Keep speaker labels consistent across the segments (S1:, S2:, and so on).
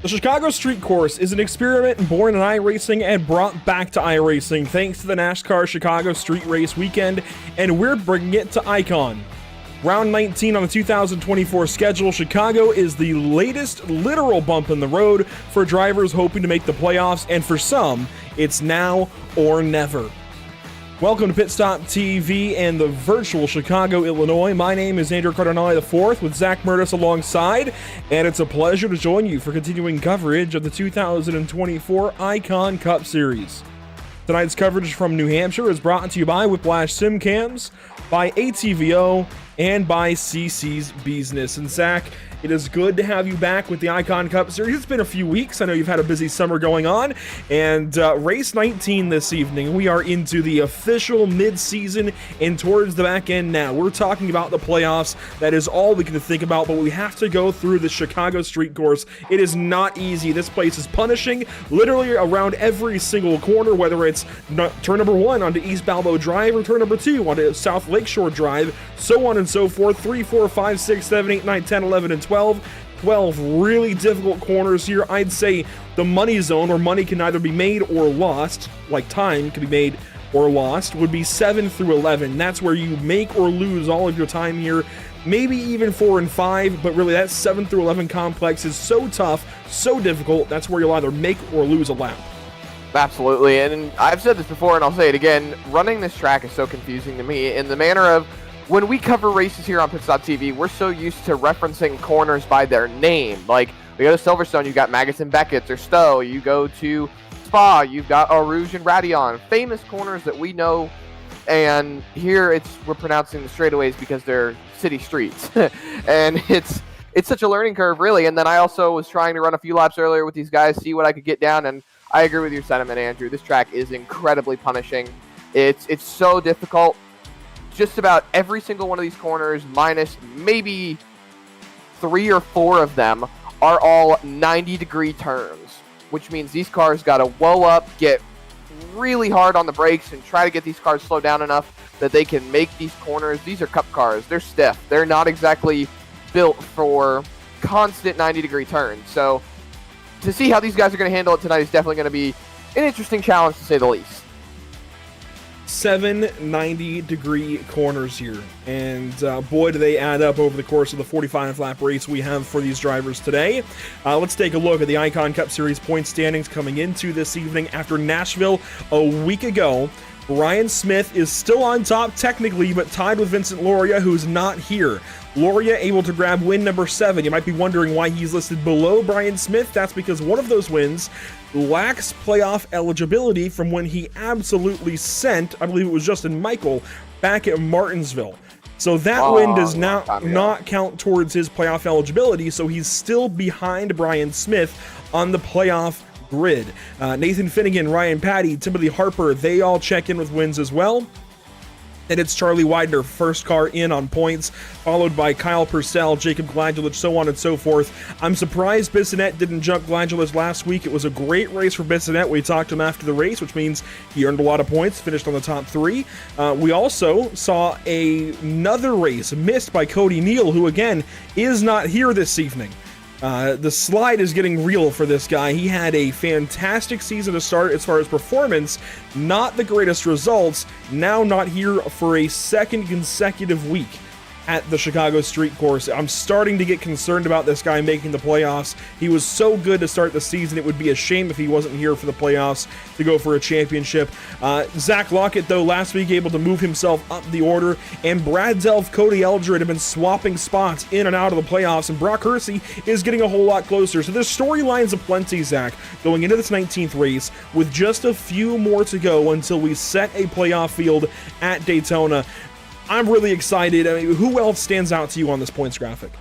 S1: The Chicago Street Course is an experiment born in iRacing and brought back to iRacing thanks to the NASCAR Chicago Street Race weekend, and we're bringing it to Icon. Round 19 on the 2024 schedule, Chicago is the latest literal bump in the road for drivers hoping to make the playoffs, and for some, it's now or never. Welcome to Pit Stop TV and the virtual Chicago, Illinois. My name is Andrew Cardinale IV with Zach Murtis alongside, and it's a pleasure to join you for continuing coverage of the 2024 Icon Cup Series. Tonight's coverage from New Hampshire is brought to you by Whiplash Sim Cams, by ATVO, and by CC's Business. And Zach, it is good to have you back with the Icon Cup Series. It's been a few weeks. I know you've had a busy summer going on. And race 19 this evening, we are into the official mid-season and towards the back end now. We're talking about the playoffs. That is all we can think about, but we have to go through the Chicago Street Course. It is not easy. This place is punishing literally around every single corner, whether it's turn number 1 onto East Balboa Drive or turn number 2 onto South Lakeshore Drive, so on and so forth. 3, 4, 5, 6, 7, 8, 9, 10, 11, and 12 really difficult corners here. I'd say the money zone, where money can either be made or lost, like time can be made or lost, would be 7 through 11. That's where you make or lose all of your time here. Maybe even 4 and 5, but really that 7 through 11 complex is so tough, so difficult. That's where you'll either make or lose a lap.
S2: Absolutely, and I've said this before and I'll say it again, running this track is so confusing to me in the manner of when we cover races here on Pit Stop TV, we're so used to referencing corners by their name. Like, we go to Silverstone, you've got Maggotts and Beckett's or Stowe. You go to Spa, you've got Rouge and Radion. Famous corners that we know, and here we're pronouncing the straightaways because they're city streets. And it's such a learning curve, really. And then I also was trying to run a few laps earlier with these guys, see what I could get down, and I agree with your sentiment, Andrew. This track is incredibly punishing. It's so difficult. Just about every single one of these corners, minus maybe 3 or 4 of them, are all 90-degree turns, which means these cars got to whoa up, get really hard on the brakes, and try to get these cars slowed down enough that they can make these corners. These are cup cars. They're stiff. They're not exactly built for constant 90-degree turns. So to see how these guys are going to handle it tonight is definitely going to be an interesting challenge, to say the least.
S1: 7 90-degree corners here, and boy, do they add up over the course of the 45-lap race we have for these drivers today. Let's take a look at the Icon Cup Series point standings coming into this evening. After Nashville a week ago, Ryan Smith is still on top technically, but tied with Vincent Loria, who's not here. Loria able to grab win number 7. You might be wondering why he's listed below Brian Smith. That's because one of those wins lacks playoff eligibility from when he absolutely sent, I believe it was Justin Michael, back at Martinsville. So that win does not count towards his playoff eligibility, so he's still behind Brian Smith on the playoff grid. Nathan Finnegan, Ryan Patty, Timothy Harper, they all check in with wins as well. And it's Charlie Widener, first car in on points, followed by Kyle Purcell, Jacob Gladulich, so on and so forth. I'm surprised Bissonette didn't jump Gladulich last week. It was a great race for Bissonette. We talked to him after the race, which means he earned a lot of points, finished on the top 3. We also saw another race missed by Cody Neal, who again is not here this evening. The slide is getting real for this guy. He had a fantastic season to start as far as performance, not the greatest results, now not here for a second consecutive week at the Chicago Street Course. I'm starting to get concerned about this guy making the playoffs. He was so good to start the season. It would be a shame if he wasn't here for the playoffs to go for a championship. Zach Lockett, though, last week able to move himself up the order, and Brad Delph, Cody Eldred have been swapping spots in and out of the playoffs, and Brock Hersey is getting a whole lot closer. So there's storylines aplenty, Zach, going into this 19th race with just a few more to go until we set a playoff field at Daytona. I'm really excited. I mean, who else stands out to you on this points graphic?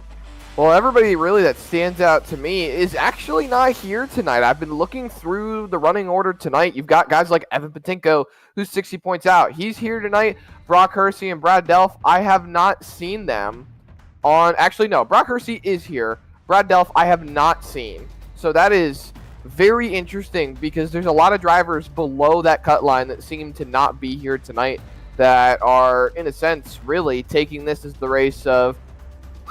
S2: Well, everybody really that stands out to me is actually not here tonight. I've been looking through the running order tonight. You've got guys like Evan Patinko, who's 60 points out. He's here tonight. Brock Hersey and Brad Delph, I have not seen them on... Actually, no. Brock Hersey is here. Brad Delph, I have not seen. So that is very interesting because there's a lot of drivers below that cut line that seem to not be here tonight that are, in a sense, really taking this as the race of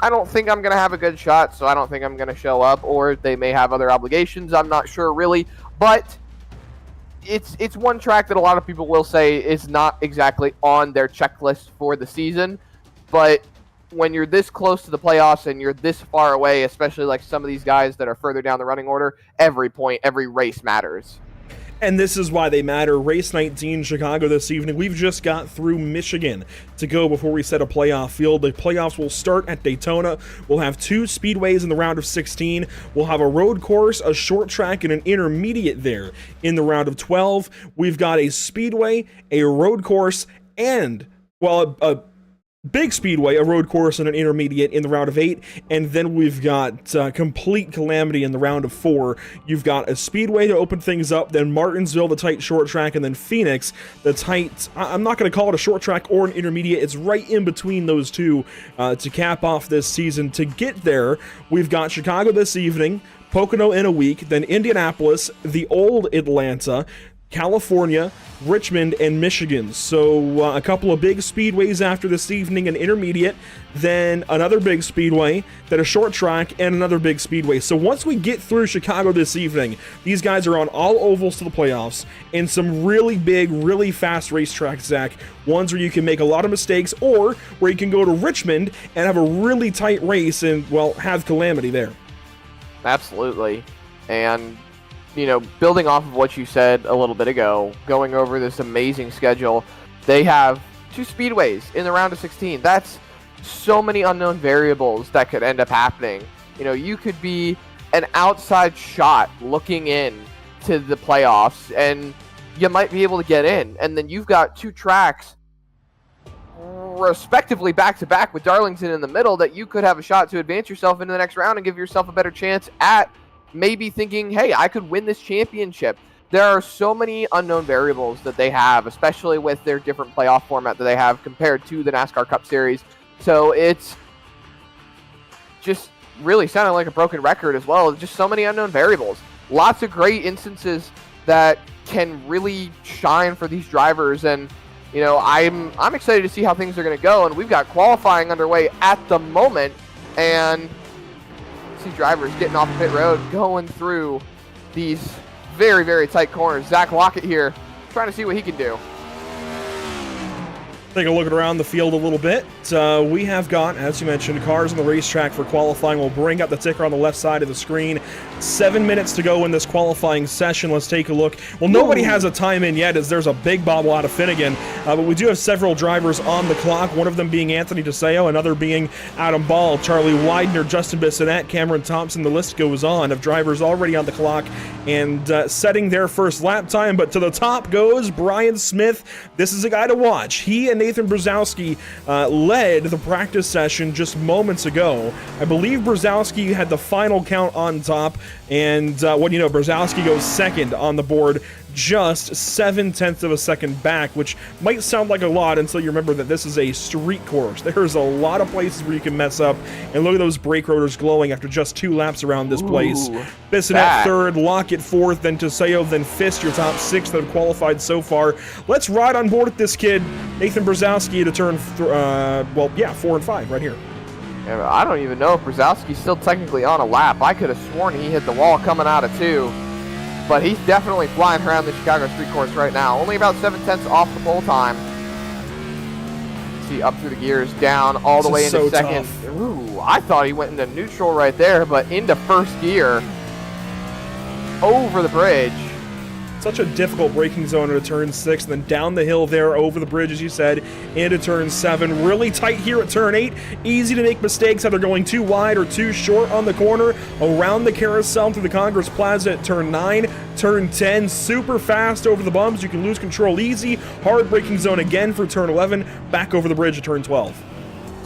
S2: I don't think I'm going to have a good shot, so I don't think I'm going to show up, or they may have other obligations. I'm not sure really, but it's one track that a lot of people will say is not exactly on their checklist for the season, but when you're this close to the playoffs and you're this far away, especially like some of these guys that are further down the running order, every point, every race matters.
S1: And this is why they matter. Race 19, Chicago this evening. We've just got through Michigan to go before we set a playoff field. The playoffs will start at Daytona. We'll have 2 speedways in the round of 16. We'll have a road course, a short track, and an intermediate there in the round of 12. We've got a speedway, a road course, and, well, a big speedway, a road course, and an intermediate in the round of 8, and then we've got complete calamity in the round of 4. You've got a speedway to open things up, then Martinsville, the tight short track, and then Phoenix, the tight, I'm not going to call it a short track or an intermediate, it's right in between those two to cap off this season. To get there, we've got Chicago this evening, Pocono in a week, then Indianapolis, the old Atlanta, California, Richmond, and Michigan. So a couple of big speedways after this evening, an intermediate, then another big speedway, then a short track, and another big speedway. So once we get through Chicago this evening, these guys are on all ovals to the playoffs, and some really big, really fast racetracks, Zach. Ones where you can make a lot of mistakes, or where you can go to Richmond and have a really tight race and, well, have calamity there.
S2: Absolutely. And you know, building off of what you said a little bit ago, going over this amazing schedule, they have 2 speedways in the round of 16. That's so many unknown variables that could end up happening. You know, you could be an outside shot looking in to the playoffs, and you might be able to get in. And then you've got 2 tracks respectively back-to-back with Darlington in the middle that you could have a shot to advance yourself into the next round and give yourself a better chance at maybe thinking, hey, I could win this championship. There are so many unknown variables that they have, especially with their different playoff format that they have compared to the NASCAR Cup Series. So it's just really sounding like a broken record as well. Just so many unknown variables. Lots of great instances that can really shine for these drivers. And, you know, I'm excited to see how things are going to go. And we've got qualifying underway at the moment. And drivers getting off the pit road, going through these very, very tight corners. Zach Lockett here, trying to see what he can do.
S1: Take a look around the field a little bit. We have got, as you mentioned, cars on the racetrack for qualifying. We'll bring up the ticker on the left side of the screen. 7 minutes to go in this qualifying session. Let's take a look. Well, nobody has a time in yet, as there's a big bobble out of Finnegan. But we do have several drivers on the clock, one of them being Anthony DeSeo, another being Adam Ball, Charlie Widener, Justin Bissonette, Cameron Thompson. The list goes on of drivers already on the clock and setting their first lap time. But to the top goes Brian Smith. This is a guy to watch. He and Nathan Brzezowski led the practice session just moments ago. I believe Brzezowski had the final count on top, and what do you know, Brzezowski goes second on the board, just 0.7 of a second back, which might sound like a lot until you remember that this is a street course. There's a lot of places where you can mess up, and look at those brake rotors glowing after just 2 laps around this place. Bissonette third, Lockett fourth, then Teseo, then Fist, your top 6 that have qualified so far. Let's ride on board with this kid, Nathan Brzezowski, to turn, 4 and 5 right here.
S2: Yeah, I don't even know if Brzezowski's still technically on a lap. I could have sworn he hit the wall coming out of 2. But he's definitely flying around the Chicago street course right now. Only about 0.7 off the pole time. See, up through the gears, down all the way into second.
S1: Tough.
S2: Ooh, I thought he went into neutral right there, but into first gear. Over the bridge.
S1: Such a difficult braking zone into turn 6, and then down the hill there, over the bridge, as you said, into turn 7. Really tight here at turn 8. Easy to make mistakes, either going too wide or too short on the corner. Around the carousel through the Congress Plaza at turn 9. Turn 10, super fast over the bumps. You can lose control easy. Hard braking zone again for turn 11. Back over the bridge at turn 12.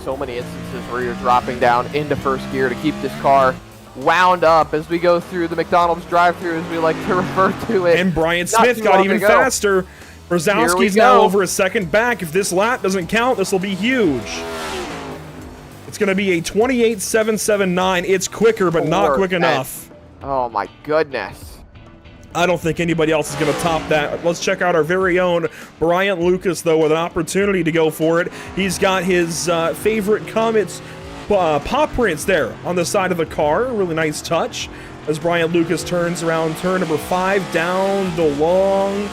S2: So many instances where you're dropping down into first gear to keep this car wound up as we go through the McDonald's drive-thru, as we like to refer to it.
S1: And Brian Smith got even faster. Brzezowski's now over a second back. If this lap doesn't count, this will be huge. It's going to be a 28.779. It's quicker, but not quick enough.
S2: Oh my goodness.
S1: I don't think anybody else is going to top that. Let's check out our very own Bryant Lucas, though, with an opportunity to go for it. He's got his favorite Comets paw prints there on the side of the car. Really nice touch as Bryant Lucas turns around turn number 5 down the long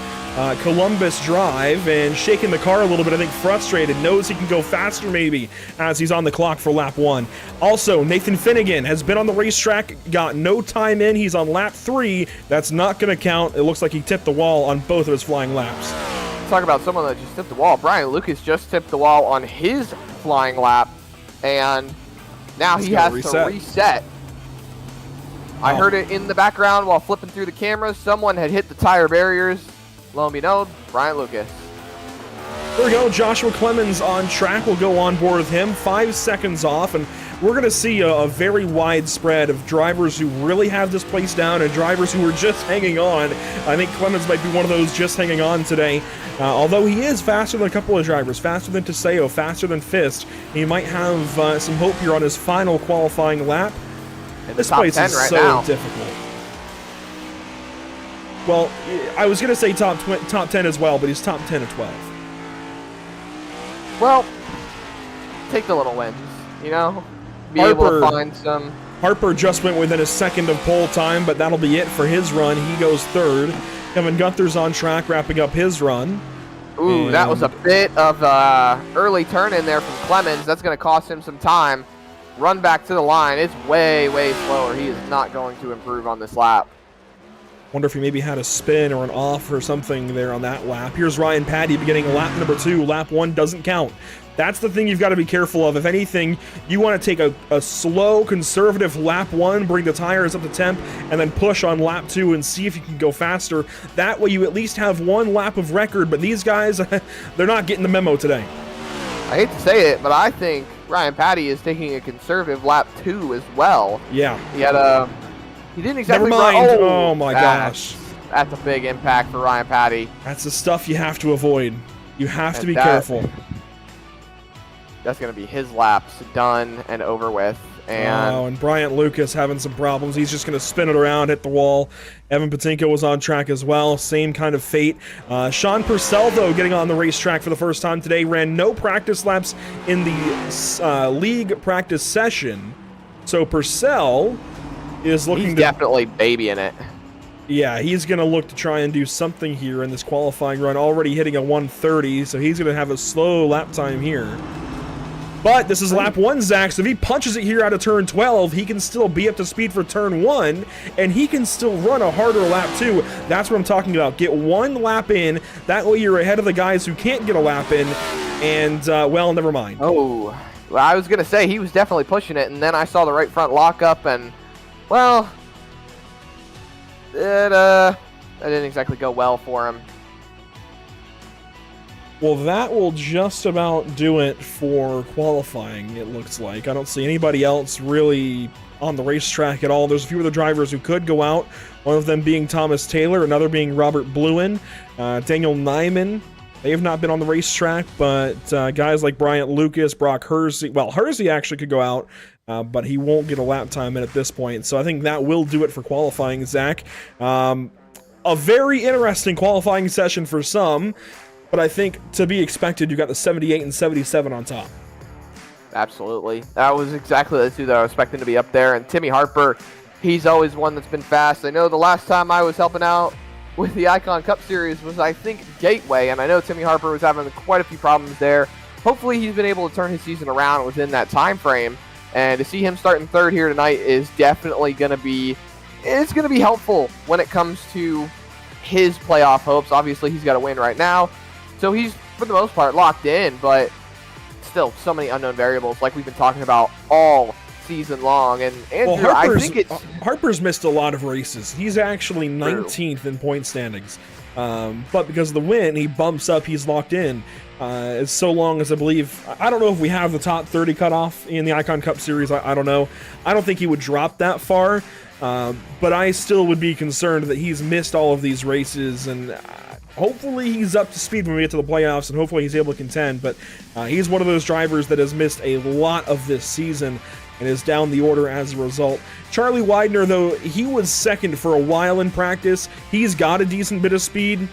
S1: Columbus drive and shaking the car a little bit. I think frustrated, knows he can go faster maybe as he's on the clock for lap 1. Also, Nathan Finnegan has been on the racetrack, got no time in. He's on lap 3. That's not going to count. It looks like he tipped the wall on both of his flying laps.
S2: Talk about someone that just tipped the wall. Brian Lucas just tipped the wall on his flying lap, and now he has to reset. I heard it in the background while flipping through the cameras. Someone had hit the tire barriers. Lo and behold, Brian Lucas.
S1: There we go. Joshua Clemens on track. We'll go on board with him. 5 seconds off, and we're going to see a very wide spread of drivers who really have this place down and drivers who are just hanging on. I think Clemens might be one of those just hanging on today. Although he is faster than a couple of drivers, faster than Teseo, faster than Fist, he might have some hope here on his final qualifying lap. This place is
S2: right
S1: so
S2: now.
S1: difficult. Well, I was going to say top 10 as well, but he's top 10 at 12.
S2: Well, take the little wins, you know? Be able to find some...
S1: Harper just went within a second of pole time, but that'll be it for his run. He goes 3rd. Kevin Gunther's on track, wrapping up his run.
S2: Ooh, that was a bit of early turn in there from Clemens. That's going to cost him some time. Run back to the line. It's way, way slower. He is not going to improve on this lap.
S1: Wonder if he maybe had a spin or an off or something there on that lap. Here's Ryan Patty beginning lap number 2. Lap 1 doesn't count. That's the thing you've got to be careful of. If anything, you want to take a slow, conservative lap 1, bring the tires up to temp, and then push on lap 2 and see if you can go faster. That way you at least have 1 lap of record, but these guys, they're not getting the memo today.
S2: I hate to say it, but I think Ryan Patty is taking a conservative lap 2 as well.
S1: Yeah.
S2: He had he didn't exactly
S1: Never mind.
S2: run.
S1: Oh my gosh.
S2: That's a big impact for Ryan Patty.
S1: That's the stuff you have to avoid. You have to be careful.
S2: That's going to be his laps done and over with.
S1: And Bryant Lucas having some problems. He's just going to spin it around, hit the wall. Evan Patinko was on track as well. Same kind of fate. Sean Purcell, though, getting on the racetrack for the first time today. Ran no practice laps in the league practice session. So Purcell is looking
S2: He's definitely babying it.
S1: Yeah, he's going to look to try and do something here in this qualifying run. Already hitting a 1:30, so he's going to have a slow lap time here. But this is lap 1, Zach, so if he punches it here out of turn 12, he can still be up to speed for turn 1, and he can still run a harder lap 2. That's what I'm talking about. Get 1 lap in, that way you're ahead of the guys who can't get a lap in, and, well, never mind.
S2: Oh, well, I was going to say he was definitely pushing it, and then I saw the right front lock up, and, well, that didn't exactly go well for him.
S1: Well, that will just about do it for qualifying, it looks like. I don't see anybody else really on the racetrack at all. There's a few other drivers who could go out, one of them being Thomas Taylor, another being Robert Bluen, Daniel Nyman. They have not been on the racetrack, but guys like Bryant Lucas, Brock Hersey, well, Hersey actually could go out, but he won't get a lap time in at this point. So I think that will do it for qualifying, Zach. A very interesting qualifying session for some, but I think to be expected, you got the 78 and 77 on top.
S2: Absolutely. That was exactly the two that I was expecting to be up there. And Timmy Harper, he's always one that's been fast. I know the last time I was helping out with the Icon Cup Series was, I think, Gateway, and I know Timmy Harper was having quite a few problems there. Hopefully he's been able to turn his season around within that time frame, and to see him starting 3rd here tonight is definitely going to be helpful when it comes to his playoff hopes. Obviously he's got a win right now, so he's for the most part locked in, but still so many unknown variables like we've been talking about all season long. And Andrew,
S1: well,
S2: I think
S1: Harper's missed a lot of races. He's actually 19th in point standings, but because of the win, he bumps up. He's locked in so long as I believe, I don't know if we have the top 30 cutoff in the Icon Cup Series. I don't know. I don't think he would drop that far, but I still would be concerned that he's missed all of these races, and hopefully he's up to speed when we get to the playoffs, and hopefully he's able to contend. But he's one of those drivers that has missed a lot of this season and is down the order as a result. Charlie Widener, though, he was second for a while in practice. He's got a decent bit of speed,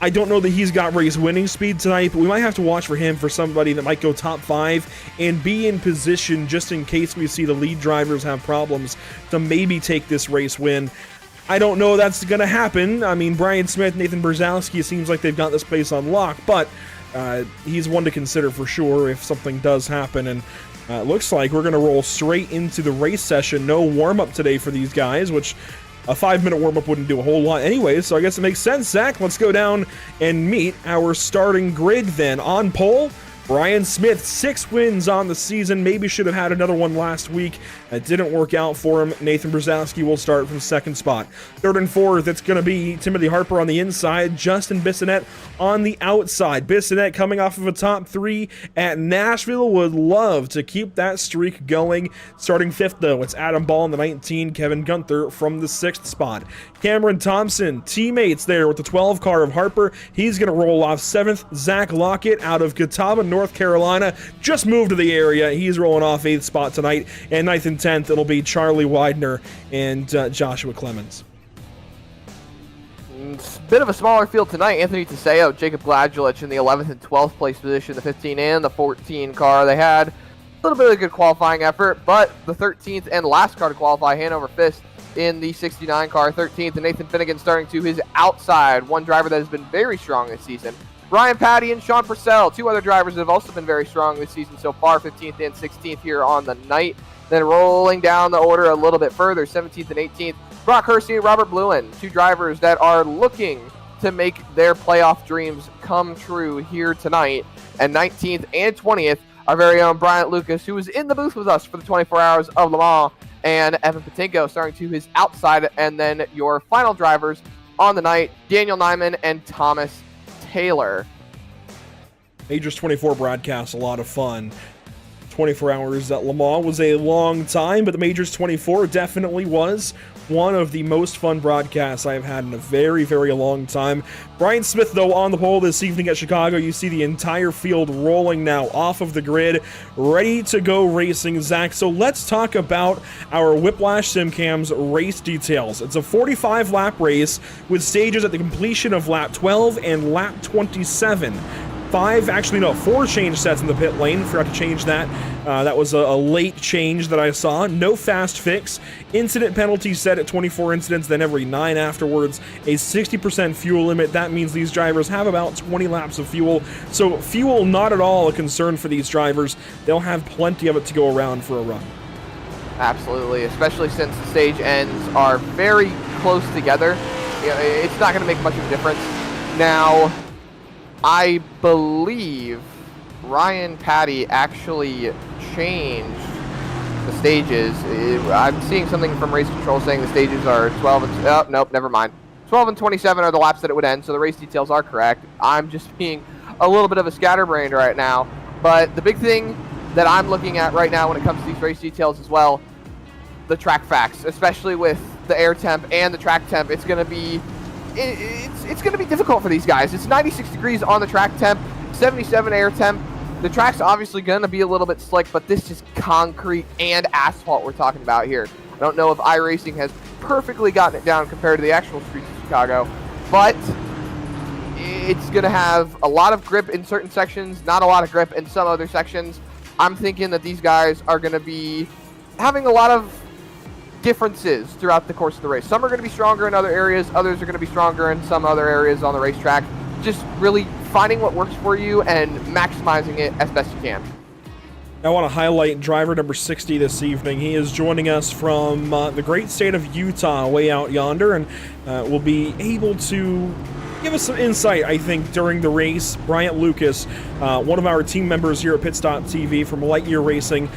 S1: I don't know that he's got race winning speed tonight, but we might have to watch for him for somebody that might go top 5 and be in position just in case we see the lead drivers have problems to maybe take this race win. I don't know that's going to happen. I mean, Brian Smith, Nathan Brzezowski, seems like they've got this place on lock, but he's one to consider for sure if something does happen. And it looks like we're going to roll straight into the race session. No warm-up today for these guys, which a 5-minute warm-up wouldn't do a whole lot anyway, so I guess it makes sense. Zach, let's go down and meet our starting grid then. On pole, Brian Smith, 6 wins on the season. Maybe should have had another one last week. It didn't work out for him. Nathan Brzezowski will start from 2nd spot. 3rd and 4th, it's going to be Timothy Harper on the inside, Justin Bissonette on the outside. Bissonette coming off of a top 3 at Nashville. Would love to keep that streak going. Starting 5th, though, it's Adam Ball in the 19, Kevin Gunther from the 6th spot. Cameron Thompson, teammates there with the 12 car of Harper. He's going to roll off 7th. Zach Lockett out of Catawba, North Carolina, just moved to the area. He's rolling off 8th spot tonight. And 9th and 10th, it'll be Charlie Widener and Joshua Clemens.
S2: Bit of a smaller field tonight. Anthony Teseo, Jacob Gladulich in the 11th and 12th place position, the 15 and the 14 car. They had a little bit of a good qualifying effort, but the 13th and last car to qualify, Hanover Fist in the 69 car, 13th, and Nathan Finnegan starting to his outside. One driver that has been very strong this season. Ryan Patty and Sean Purcell, 2 other drivers that have also been very strong this season so far, 15th and 16th here on the night. Then rolling down the order a little bit further, 17th and 18th, Brock Hersey and Robert Bluen, 2 drivers that are looking to make their playoff dreams come true here tonight. And 19th and 20th, our very own Bryant Lucas, who was in the booth with us for the 24 Hours of Le Mans, and Evan Patinko starting to his outside. And then your final drivers on the night, Daniel Nyman and Thomas Taylor.
S1: Majors 24 broadcast, a lot of fun. 24 Hours at Le Mans was a long time, but the Majors 24 definitely was one of the most fun broadcasts I have had in a very, very long time. Brian Smith, though, on the pole this evening at Chicago. You see the entire field rolling now off of the grid, ready to go racing, Zach. So let's talk about our Whiplash SimCams race details. It's a 45-lap race with stages at the completion of lap 12 and lap 27. 4 change sets in the pit lane. Forgot to change that. That was a late change that I saw. No fast fix. Incident penalty set at 24 incidents, then every 9 afterwards. A 60% fuel limit. That means these drivers have about 20 laps of fuel. So fuel not at all a concern for these drivers. They'll have plenty of it to go around for a run.
S2: Absolutely, especially since the stage ends are very close together. You know, it's not going to make much of a difference. Now, I believe Ryan Patty actually changed the stages. I'm seeing something from race control saying the stages are 12 and... Oh, nope, never mind. 12 and 27 are the laps that it would end, so the race details are correct. I'm just being a little bit of a scatterbrained right now. But the big thing that I'm looking at right now when it comes to these race details as well, the track facts, especially with the air temp and the track temp, it's going to be... It's going to be difficult for these guys. It's 96 degrees on the track temp, 77 air temp. The track's obviously going to be a little bit slick, but this is concrete and asphalt we're talking about here. I don't know if iRacing has perfectly gotten it down compared to the actual streets of Chicago, but it's going to have a lot of grip in certain sections, not a lot of grip in some other sections. I'm thinking that these guys are going to be having a lot of differences throughout the course of the race. Some are going to be stronger in other areas, others are going to be stronger in some other areas on the racetrack. Just really finding what works for you and maximizing it as best you can.
S1: I want to highlight driver number 60 this evening. He is joining us from the great state of Utah, way out yonder, and will be able to give us some insight, I think, during the race. Bryant Lucas, one of our team members here at Pit Stop TV from Lightyear Racing.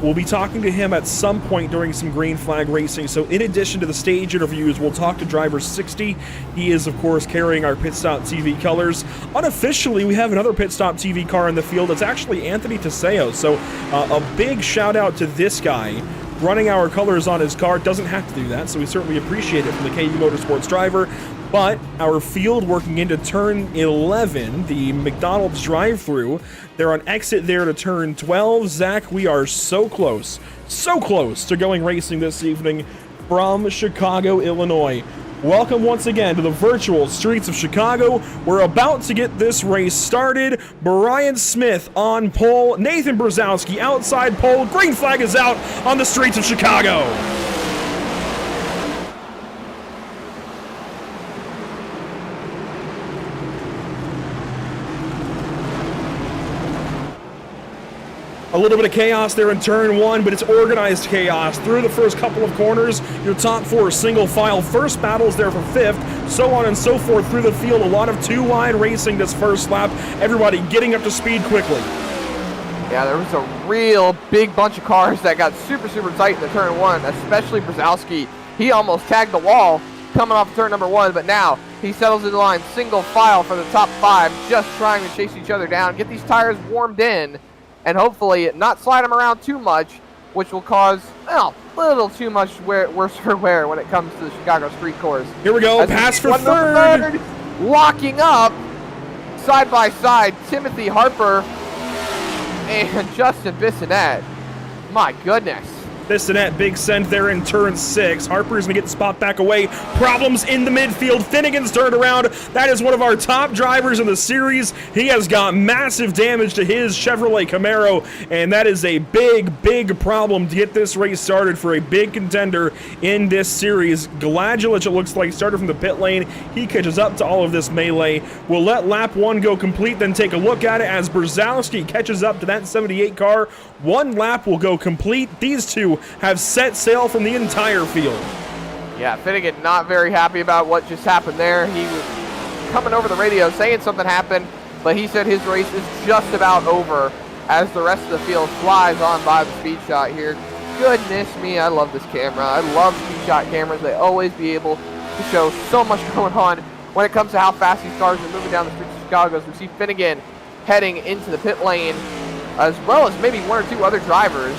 S1: We'll be talking to him at some point during some green flag racing. So in addition to the stage interviews, we'll talk to driver 60. He is, of course, carrying our Pit Stop TV colors. Unofficially, we have another Pit Stop TV car in the field. It's actually Anthony Teseo. So a big shout out to this guy. Running our colors on his car, doesn't have to do that, so we certainly appreciate it from the KU Motorsports driver. But our field working into turn 11, the McDonald's drive-through, they're on exit there to turn 12. Zach, we are so close to going racing this evening from Chicago, Illinois. Welcome once again to the virtual streets of Chicago. We're about to get this race started. Brian Smith on pole, Nathan Brzezowski outside pole. Green flag is out on the streets of Chicago. A little bit of chaos there in turn one, but it's organized chaos. Through the first couple of corners, your top four single file. First battles there for fifth, so on and so forth through the field. A lot of two wide racing this first lap. Everybody getting up to speed quickly.
S2: Yeah, there was a real big bunch of cars that got super tight in the turn one, especially Brzezowski. He almost tagged the wall coming off turn number one, but now he settles in the line single file for the top five, just trying to chase each other down, get these tires warmed in, and hopefully not slide them around too much, which will cause, well, a little too much worse for wear when it comes to the Chicago street course.
S1: Here we go, pass for third.
S2: Locking up, side by side, Timothy Harper and Justin Bissonette. My goodness.
S1: Bissonette, big send there in turn six. Harper's gonna get the spot back away. Problems in the midfield. Finnegan's turned around. That is one of our top drivers in the series. He has got massive damage to his Chevrolet Camaro, and that is a big problem to get this race started for a big contender in this series. Gladulich, it looks like, started from the pit lane. He catches up to all of this melee. We'll let lap one go complete, then take a look at it as Brzezowski catches up to that 78 car. One lap will go complete. These two have set sail from the entire field.
S2: Yeah, Finnegan not very happy about what just happened there. He was coming over the radio saying something happened, but he said his race is just about over as the rest of the field flies on by the speed shot here. Goodness me, I love this camera. I love speed shot cameras. They always be able to show so much going on when it comes to how fast these cars are moving down the streets of Chicago. As we see Finnegan heading into the pit lane, as well as maybe one or two other drivers.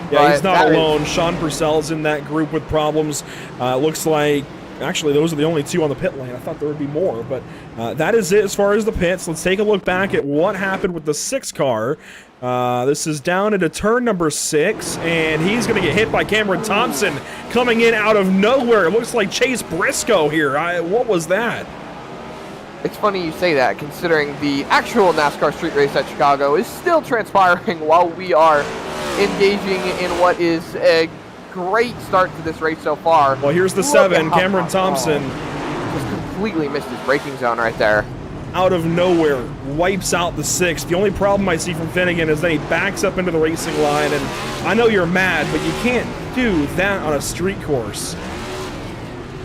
S1: Yeah, he's not alone. Sean Purcell's in that group with problems. Looks like, actually, those are the only two on the pit lane. I thought there would be more, but that is it as far as the pits. Let's take a look back at what happened with the 6 car. This is down into turn number 6, and he's going to get hit by Cameron Thompson coming in out of nowhere. It looks like Chase Briscoe here. What was that?
S2: It's funny you say that, considering the actual NASCAR street race at Chicago is still transpiring while we are engaging in what is a great start to this race so far.
S1: Well, here's the 7, Cameron Thompson.
S2: Just completely missed his braking zone right there.
S1: Out of nowhere, wipes out the 6. The only problem I see from Finnegan is that he backs up into the racing line, and I know you're mad, but you can't do that on a street course.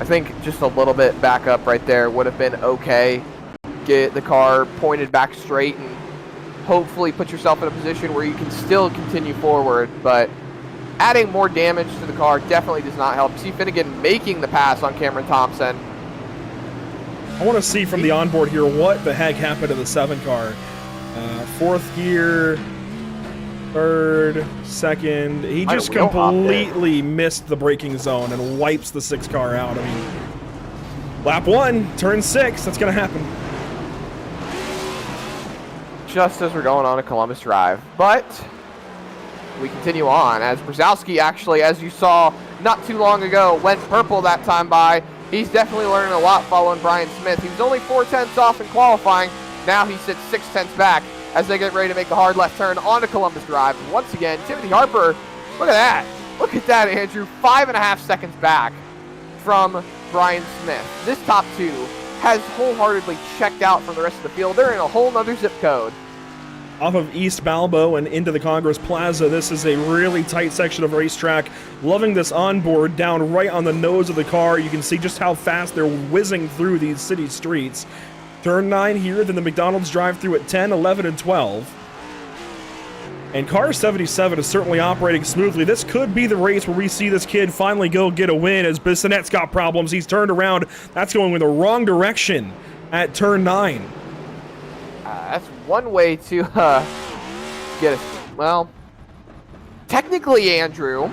S2: I think just a little bit back up right there would have been okay. Get the car pointed back straight and hopefully put yourself in a position where you can still continue forward, but adding more damage to the car definitely does not help. See Finnegan making the pass on Cameron Thompson.
S1: I want to see from the onboard here what the heck happened to the 7 car. 4th gear, 3rd, 2nd. He just completely missed the braking zone and wipes the 6 car out. I mean, lap 1, turn 6, that's going to happen.
S2: Just as we're going on to Columbus Drive. But we continue on as Brzezowski actually, as you saw not too long ago, went purple that time by. He's definitely learning a lot following Brian Smith. He was only 4/10 off in qualifying. Now he sits 6/10 back as they get ready to make a hard left turn onto Columbus Drive. Once again, Timothy Harper, look at that. Look at that, Andrew. 5.5 seconds back from Brian Smith. This top 2 has wholeheartedly checked out from the rest of the field. They're in a whole nother zip code.
S1: Off of East Balbo and into the Congress Plaza, this is a really tight section of racetrack. Loving this onboard down right on the nose of the car. You can see just how fast they're whizzing through these city streets. Turn 9 here, then the McDonald's drive-through at 10, 11, and 12. And car 77 is certainly operating smoothly. This could be the race where we see this kid finally go get a win as Bissonette's got problems. He's turned around. That's going in the wrong direction at turn 9.
S2: That's one way to get us. Well, technically, Andrew.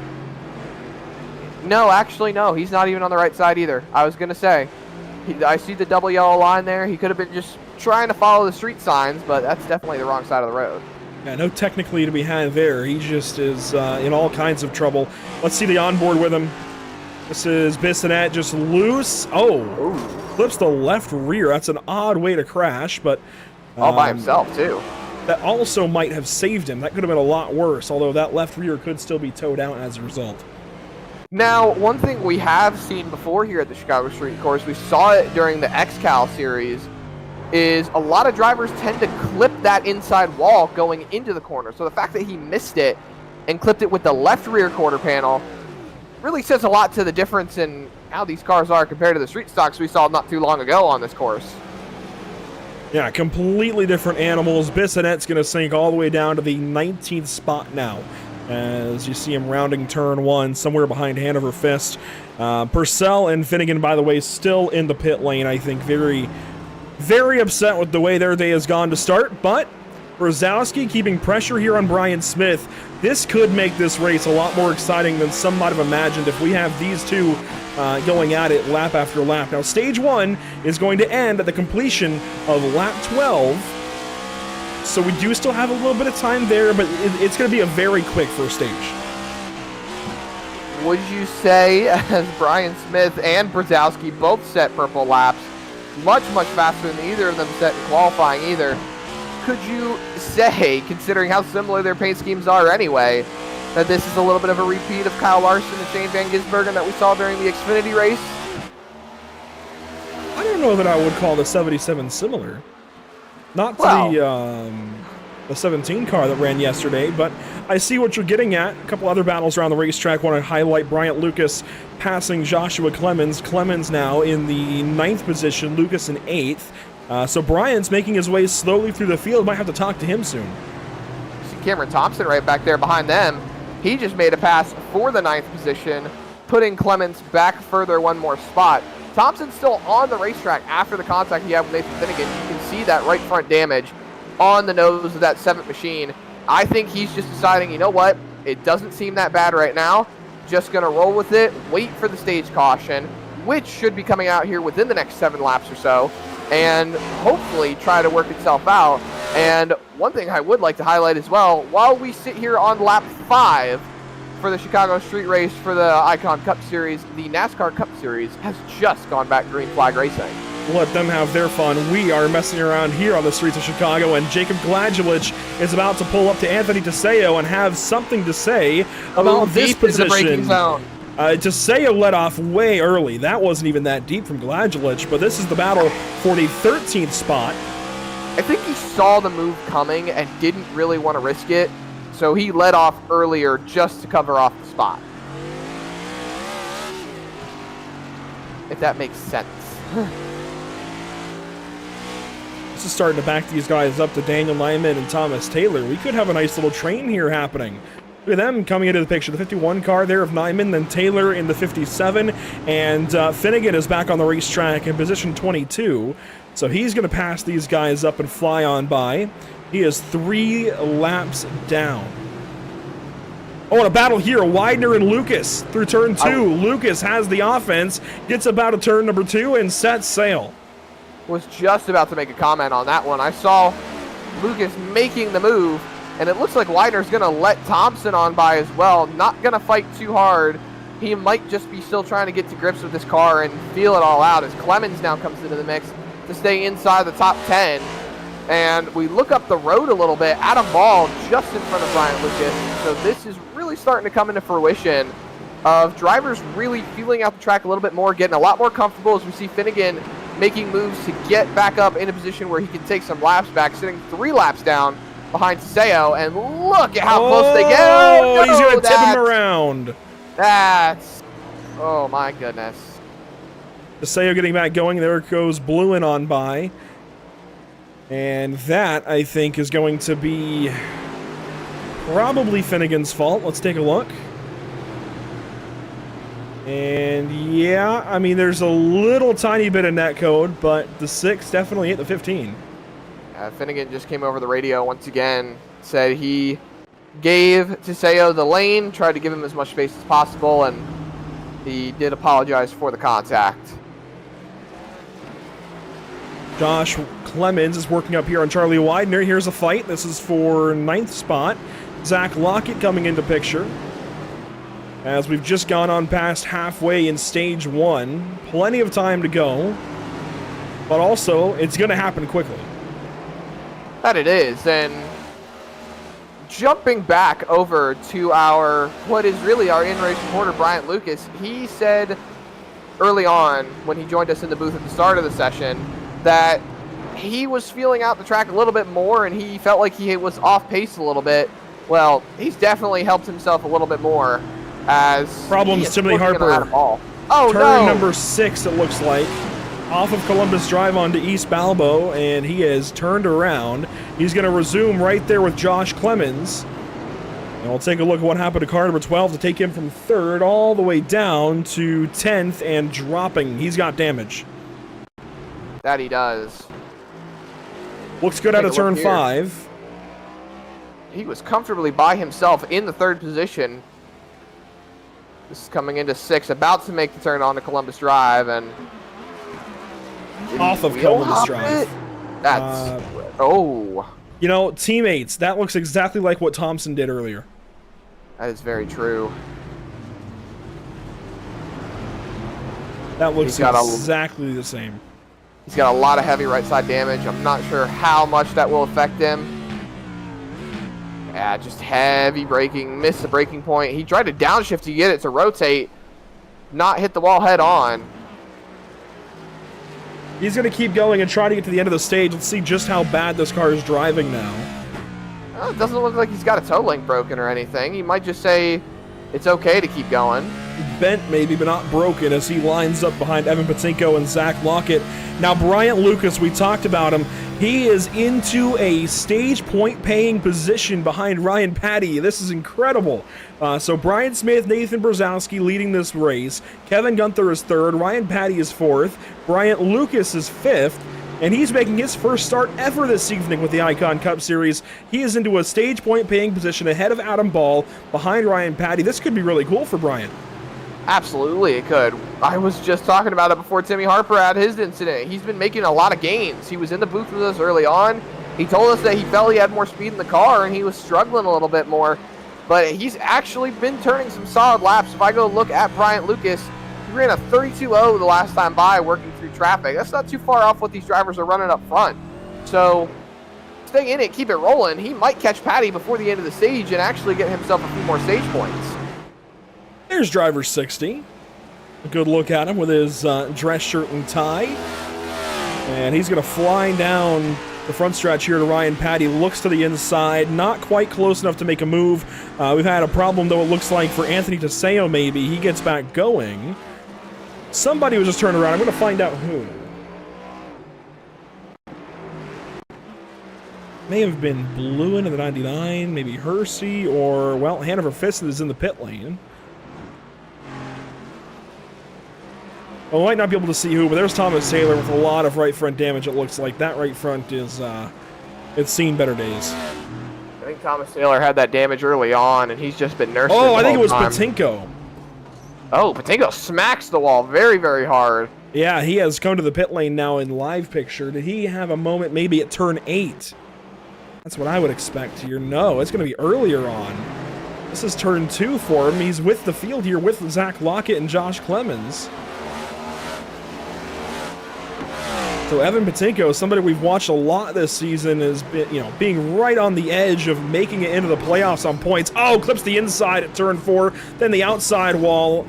S2: No, actually, no. He's not even on the right side either. I was going to say. I see the double yellow line there. He could have been just trying to follow the street signs, but that's definitely the wrong side of the road.
S1: Yeah, no technically to be had there. He just is in all kinds of trouble. Let's see the onboard with him. This is Bissonette just loose. Oh,
S2: Ooh.
S1: flips the left rear. That's an odd way to crash, but
S2: All by himself, too.
S1: that also might have saved him. That could have been a lot worse, although that left rear could still be towed out as a result.
S2: Now, one thing we have seen before here at the Chicago Street Course, we saw it during the XCal series, is a lot of drivers tend to clip that inside wall going into the corner. So the fact that he missed it and clipped it with the left rear quarter panel really says a lot to the difference in how these cars are compared to the street stocks we saw not too long ago on this course.
S1: Yeah, completely different animals. Bissonette's going to sink all the way down to the 19th spot now, as you see him rounding turn 1 somewhere behind Hanover Fist. Purcell and Finnegan, by the way, still in the pit lane. I think very, very upset with the way their day has gone to start, but Brzezowski keeping pressure here on Brian Smith. This could make this race a lot more exciting than some might have imagined if we have these two going at it lap after lap. Now, stage 1 is going to end at the completion of lap 12. So we do still have a little bit of time there, but it's going to be a very quick first stage.
S2: Would you say, as Brian Smith and Brzezowski both set purple laps, much faster than either of them set in qualifying either, could you say, considering how similar their paint schemes are anyway, that this is a little bit of a repeat of Kyle Larson and Shane Van Gisbergen that we saw during the Xfinity race?
S1: I don't know that I would call the 77 similar. Not to the 17 car that ran yesterday, but I see what you're getting at. A couple other battles around the racetrack. Want to highlight Bryant Lucas passing Joshua Clemens. Clemens now in the 9th position, Lucas in 8th. So Bryant's making his way slowly through the field. Might have to talk to him soon.
S2: See Cameron Thompson right back there behind them. He just made a pass for the 9th position, putting Clemens back further one more spot. Thompson's still on the racetrack after the contact he had with Nathan Finnegan. You can see that right front damage on the nose of that 7th machine. I think he's just deciding, you know what, it doesn't seem that bad right now. Just going to roll with it, wait for the stage caution, which should be coming out here within the next 7 laps or so, and hopefully try to work itself out. And one thing I would like to highlight as well, while we sit here on lap 5 for the Chicago Street Race for the Icon Cup Series, the NASCAR Cup Series has just gone back green flag racing.
S1: Let them have their fun. We are messing around here on the streets of Chicago, and Jacob Gladulich is about to pull up to Anthony DeSeo and have something to say about this position. DeSeo let off way early. That wasn't even that deep from Gladulich, but this is the battle for the 13th spot.
S2: I think he saw the move coming and didn't really want to risk it, so he let off earlier just to cover off the spot. If that makes sense.
S1: This is starting to back these guys up to Daniel Nyman and Thomas Taylor. We could have a nice little train here happening. Look at them coming into the picture. The 51 car there of Nyman, then Taylor in the 57, and Finnegan is back on the racetrack in position 22. So he's going to pass these guys up and fly on by. He is 3 laps down. Oh, and a battle here. Widener and Lucas through turn 2. Lucas has the offense, gets about to turn number 2, and sets sail.
S2: Was just about to make a comment on that one. I saw Lucas making the move, and it looks like Widener's going to let Thompson on by as well. Not going to fight too hard. He might just be still trying to get to grips with this car and feel it all out as Clemens now comes into the mix to stay inside the top 10. And we look up the road a little bit. Adam Ball just in front of Bryant Lucas. So this is really starting to come into fruition of drivers really feeling out the track a little bit more, getting a lot more comfortable as we see Finnegan making moves to get back up in a position where he can take some laps back, sitting 3 laps down behind Seo, and look at how close they get.
S1: Oh, he's going to tip him around.
S2: That's, oh my goodness.
S1: Seo getting back going. There goes Bluin on by. And that, I think, is going to be probably Finnegan's fault. Let's take a look. And yeah, I mean, there's a little tiny bit of net code, but the 6 definitely hit the 15.
S2: Finnegan just came over the radio once again, said he gave Tiseo the lane, tried to give him as much space as possible, and he did apologize for the contact.
S1: Josh Clemens is working up here on Charlie Widener. Here's a fight. This is for 9th spot. Zach Lockett coming into picture. as we've just gone on past halfway in stage 1. Plenty of time to go, but also it's going to happen quickly.
S2: That it is. And jumping back over to what is really our in-race reporter, Bryant Lucas, he said early on when he joined us in the booth at the start of the session that he was feeling out the track a little bit more and he felt like he was off pace a little bit. Well, he's definitely helped himself a little bit more as
S1: problems. Timothy Harper.
S2: Oh,
S1: turn
S2: no.
S1: number 6, it looks like, off of Columbus Drive onto East Balbo, and he has turned around. He's going to resume right there with Josh Clemens. And we'll take a look at what happened to car number 12 to take him from 3rd all the way down to 10th and dropping. He's got damage.
S2: That he does.
S1: Looks good out of turn 5.
S2: He was comfortably by himself in the 3rd position. This is coming into 6, about to make the turn onto Columbus Drive, and
S1: off of Columbus Drive.
S2: That's
S1: you know, teammates, that looks exactly like what Thompson did earlier.
S2: That is very true.
S1: That looks exactly the same.
S2: He's got a lot of heavy right side damage. I'm not sure how much that will affect him. Yeah, just heavy braking, missed the braking point. He tried to downshift to get it to rotate, not hit the wall head on.
S1: He's going to keep going and try to get to the end of the stage. Let's see just how bad this car is driving now.
S2: Well, it doesn't look like he's got a toe link broken or anything. He might just say it's okay to keep going.
S1: Bent maybe, but not broken, as he lines up behind Evan Patinko and Zach Lockett. Now, Bryant Lucas, we talked about him. He is into a stage point paying position behind Ryan Patty. This is incredible. So Brian Smith, Nathan Brzezowski leading this race. Kevin Gunther is 3rd. Ryan Patty is 4th. Bryant Lucas is 5th. And he's making his first start ever this evening with the Icon Cup Series. He is into a stage point paying position ahead of Adam Ball, behind Ryan Patty. This could be really cool for Bryant.
S2: Absolutely, it could. I was just talking about it before Timmy Harper had his incident. He's been making a lot of gains. He was in the booth with us early on. He told us that he felt he had more speed in the car and he was struggling a little bit more. But he's actually been turning some solid laps. If I go look at Bryant Lucas, he ran a 32.0 the last time by working through traffic. That's not too far off what these drivers are running up front. So stay in it, keep it rolling. He might catch Patty before the end of the stage and actually get himself a few more stage points.
S1: There's driver 60. A good look at him with his dress shirt and tie. And he's going to fly down the front stretch here to Ryan Patty. Looks to the inside. Not quite close enough to make a move. We've had a problem, though, it looks like, for Anthony Teseo, maybe. He gets back going. Somebody was just turned around. I'm going to find out who. May have been Blue into the 99, maybe Hersey, or, well, Hanover Fist is in the pit lane. Well, I might not be able to see who, but there's Thomas Taylor with a lot of right front damage, it looks like. That right front is, it's seen better days.
S2: I think Thomas Taylor had that damage early on, and he's just been nursing it.
S1: Oh, I think it was Patinko.
S2: Oh, Patinko smacks the wall very, very hard.
S1: Yeah, he has come to the pit lane now in live picture. Did he have a moment maybe at turn 8? That's what I would expect here. No, it's going to be earlier on. This is turn 2 for him. He's with the field here with Zach Lockett and Josh Clemens. So Evan Patinko, somebody we've watched a lot this season, has been, being right on the edge of making it into the playoffs on points. Oh, clips the inside at turn 4, then the outside wall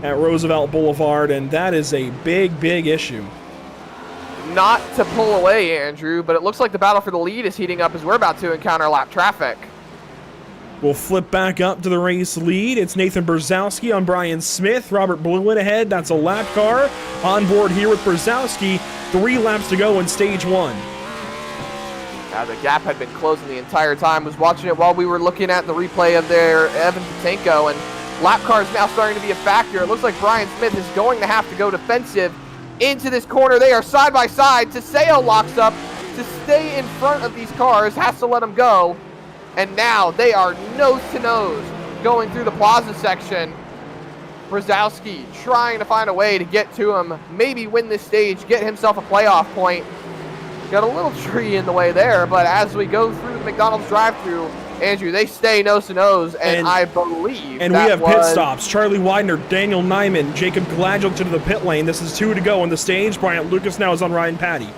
S1: at Roosevelt Boulevard, and that is a big, big issue.
S2: Not to pull away, Andrew, but it looks like the battle for the lead is heating up as we're about to encounter lap traffic.
S1: We'll flip back up to the race lead. It's Nathan Brzezowski on Brian Smith. Robert Blewin ahead. That's a lap car. On board here with Brzezowski. 3 laps to go in stage 1.
S2: The gap had been closing the entire time. Was watching it while we were looking at the replay of their Evan Patinko, and lap car is now starting to be a factor. It looks like Brian Smith is going to have to go defensive into this corner. They are side by side. Teseo locks up to stay in front of these cars, has to let them go. And now they are nose to nose going through the plaza section. Brzezowski trying to find a way to get to him, maybe win this stage, get himself a playoff point. Got a little tree in the way there, but as we go through the McDonald's drive-thru Andrew, they stay nose to nose, and I believe
S1: and we have pit stops. Charlie Widener, Daniel Nyman, Jacob Gladgel to the pit lane. This is 2 to go on the stage. Bryant Lucas now is on Ryan Patty.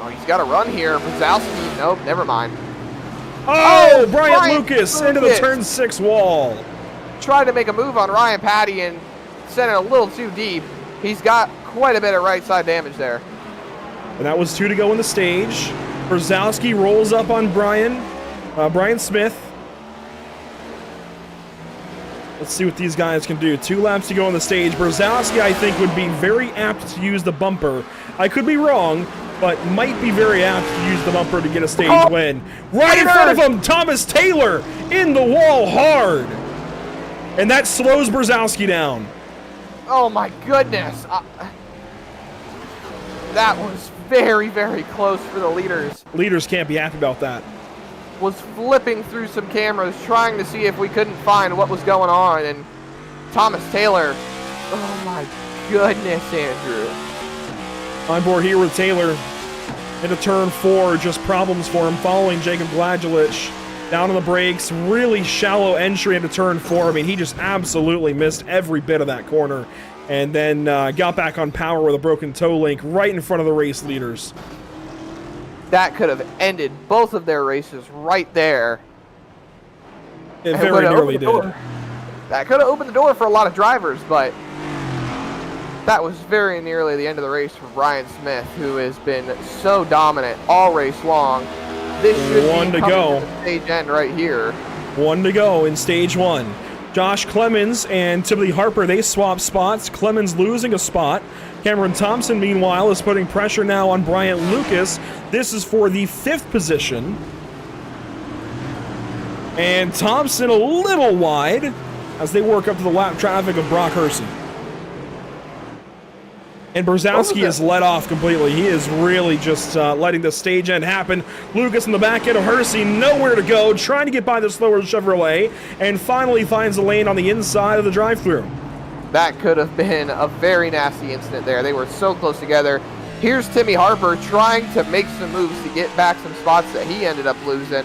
S2: Oh, he's got a run here. Brzezowski, nope, never mind.
S1: Oh, Bryant Lucas into the turn 6 wall.
S2: Tried to make a move on Ryan Patty and sent it a little too deep. He's got quite a bit of right side damage there.
S1: And that was 2 to go on the stage. Brzezowski rolls up on Brian Smith. Let's see what these guys can do. 2 laps to go on the stage. Brzezowski, I think, would be very apt to use the bumper. I could be wrong, but might be very apt to use the bumper to get a stage win. Right in front of him, Thomas Taylor in the wall hard. And that slows Brzezowski down.
S2: Oh my goodness. That was very, very close for the leaders.
S1: Leaders can't be happy about that.
S2: Was flipping through some cameras, trying to see if we couldn't find what was going on, and Thomas Taylor, oh my goodness, Andrew.
S1: On board here with Taylor into turn 4, just problems for him following Jacob Gladgelich. Down on the brakes, really shallow entry into turn 4. I mean, he just absolutely missed every bit of that corner. And then got back on power with a broken toe link right in front of the race leaders.
S2: That could have ended both of their races right there.
S1: It very nearly did.
S2: That could have opened the door for a lot of drivers, but that was very nearly the end of the race for Brian Smith, who has been so dominant all race long. This should be coming to the stage end right here.
S1: 1 to go in stage 1. Josh Clemens and Timothy Harper, they swap spots. Clemens losing a spot. Cameron Thompson, meanwhile, is putting pressure now on Bryant Lucas. This is for the 5th position. And Thompson a little wide as they work up to the lap traffic of Brock Hersey. And Brzezowski is let off completely. He is really just letting the stage end happen. Lucas in the back end of Hersey, nowhere to go, trying to get by the slower Chevrolet, and finally finds a lane on the inside of the drive-thru.
S2: That could have been a very nasty incident there. They were so close together. Here's Timmy Harper trying to make some moves to get back some spots that he ended up losing.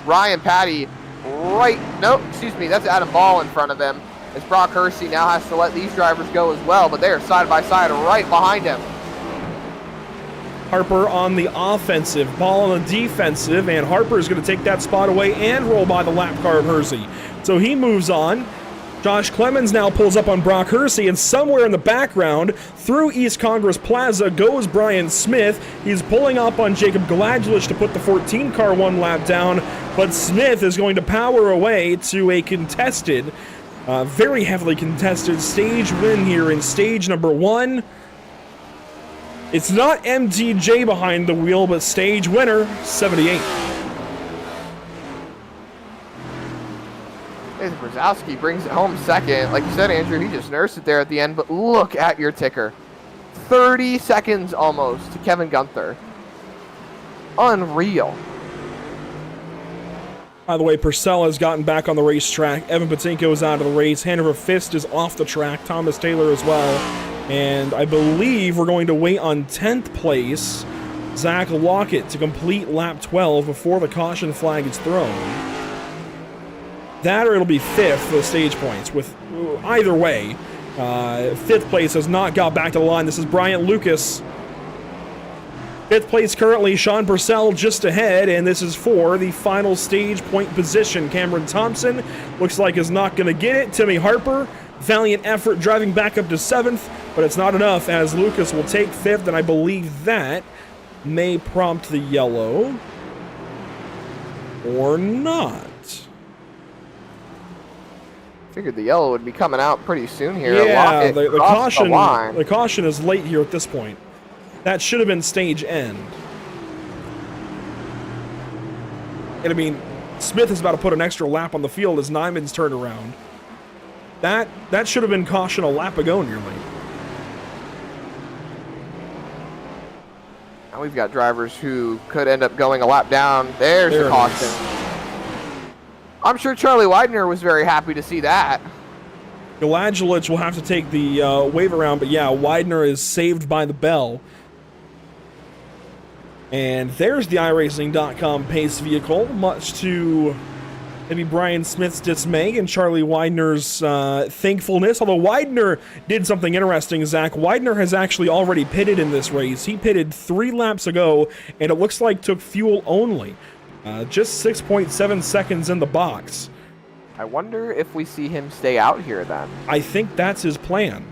S2: Ryan Patty that's Adam Ball in front of him. As Brock Hersey now has to let these drivers go as well, but they are side by side right behind him.
S1: Harper on the offensive, Ball on the defensive, and Harper is going to take that spot away and roll by the lap car of Hersey. So he moves on. Josh Clemens now pulls up on Brock Hersey, and somewhere in the background, through East Congress Plaza, goes Brian Smith. He's pulling up on Jacob Gladgelich to put the 14 car 1 lap down, but Smith is going to power away to a contested, very heavily contested stage win here in stage number 1. It's not MTJ behind the wheel, but stage winner, 78.
S2: Brzezowski brings it home second. Like you said, Andrew, he just nursed it there at the end, but look at your ticker. 30 seconds almost to Kevin Gunther. Unreal.
S1: By the way, Purcell has gotten back on the racetrack. Evan Patinko is out of the race. Hanover Fist is off the track. Thomas Taylor as well. And I believe we're going to wait on 10th place, Zach Lockett, to complete lap 12 before the caution flag is thrown. That or it'll be 5th for the stage points. With either way, 5th place has not got back to the line. This is Bryant Lucas. 5th place currently, Sean Purcell just ahead, and this is for the final stage point position. Cameron Thompson looks like is not going to get it. Timmy Harper, valiant effort driving back up to 7th, but it's not enough as Lucas will take 5th, and I believe that may prompt the yellow. Or not.
S2: Figured the yellow would be coming out pretty soon here.
S1: Yeah, the caution is late here at this point. That should have been stage end. And I mean, Smith is about to put an extra lap on the field as Nyman's turned around. That should have been caution a lap ago nearly.
S2: Now we've got drivers who could end up going a lap down. There's the caution. I'm sure Charlie Widener was very happy to see that.
S1: Gladgelich will have to take the wave around, but yeah, Widener is saved by the bell. And there's the iRacing.com pace vehicle, much to maybe Brian Smith's dismay and Charlie Widener's thankfulness. Although Widener did something interesting, Zach. Widener has actually already pitted in this race. He pitted 3 laps ago, and it looks like took fuel only. Just 6.7 seconds in the box.
S2: I wonder if we see him stay out here then.
S1: I think that's his plan.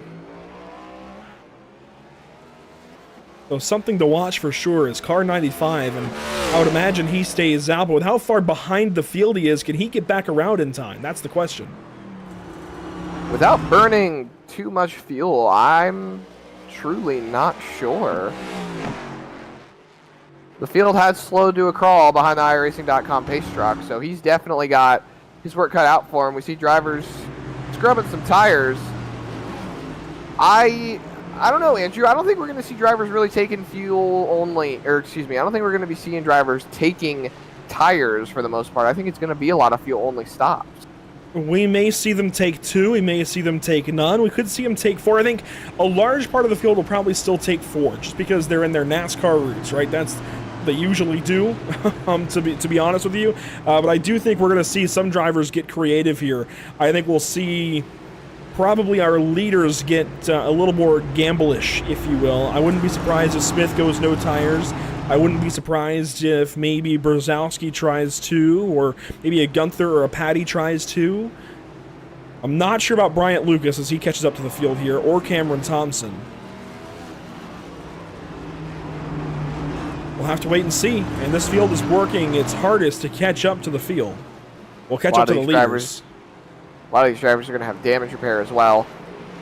S1: So something to watch for sure is car 95, and I would imagine he stays out, but with how far behind the field he is, can he get back around in time? That's the question.
S2: Without burning too much fuel, I'm truly not sure. The field has slowed to a crawl behind the iRacing.com pace truck, so he's definitely got his work cut out for him. We see drivers scrubbing some tires. I don't know, Andrew. I don't think we're going to see drivers really taking fuel only, or excuse me, I don't think we're going to be seeing drivers taking tires for the most part. I think it's going to be a lot of fuel only stops.
S1: We may see them take 2. We may see them take none. We could see them take 4. I think a large part of the field will probably still take 4, just because they're in their NASCAR routes, right? They usually do, to be honest with you. But I do think we're going to see some drivers get creative here. I think we'll see probably our leaders get a little more gamble-ish, if you will. I wouldn't be surprised if Smith goes no tires. I wouldn't be surprised if maybe Brzezowski tries 2, or maybe a Gunther or a Patty tries 2. I'm not sure about Bryant Lucas as he catches up to the field here, or Cameron Thompson. We'll have to wait and see. And this field is working its hardest to catch up to the field. We'll catch up to the leaders.
S2: A lot of these drivers are going to have damage repair as well.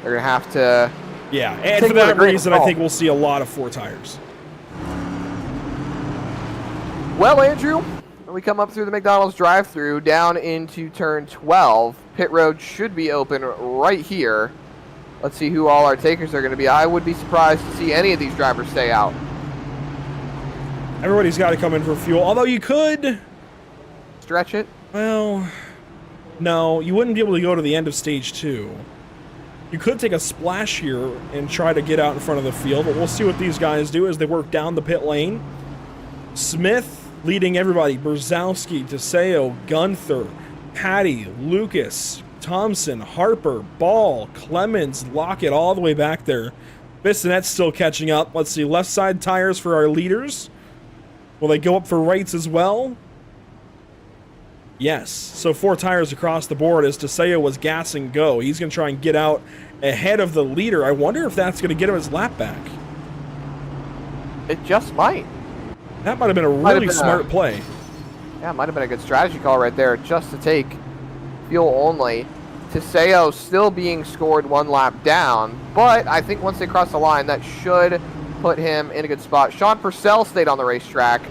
S2: They're going to have to...
S1: Yeah, and for that reason, I think we'll see a lot of 4 tires.
S2: Well, Andrew, when we come up through the McDonald's drive-thru down into turn 12, pit road should be open right here. Let's see who all our takers are going to be. I would be surprised to see any of these drivers stay out.
S1: Everybody's got to come in for fuel, although you could...
S2: Stretch it?
S1: Well... No, you wouldn't be able to go to the end of stage 2. You could take a splash here and try to get out in front of the field, but we'll see what these guys do as they work down the pit lane. Smith leading everybody. Brzezowski, DeSeo, Gunther, Patty, Lucas, Thompson, Harper, Ball, Clemens, Lockett all the way back there. Bissonette's still catching up. Let's see, left side tires for our leaders. Will they go up for rights as well? Yes, so 4 tires across the board as DeSeo was gas and go. He's going to try and get out ahead of the leader. I wonder if that's going to get him his lap back.
S2: It just might.
S1: That might have been a really smart play.
S2: Yeah, it might have been a good strategy call right there, just to take fuel only. DeSeo still being scored 1 lap down, but I think once they cross the line, that should put him in a good spot. Sean Purcell stayed on the racetrack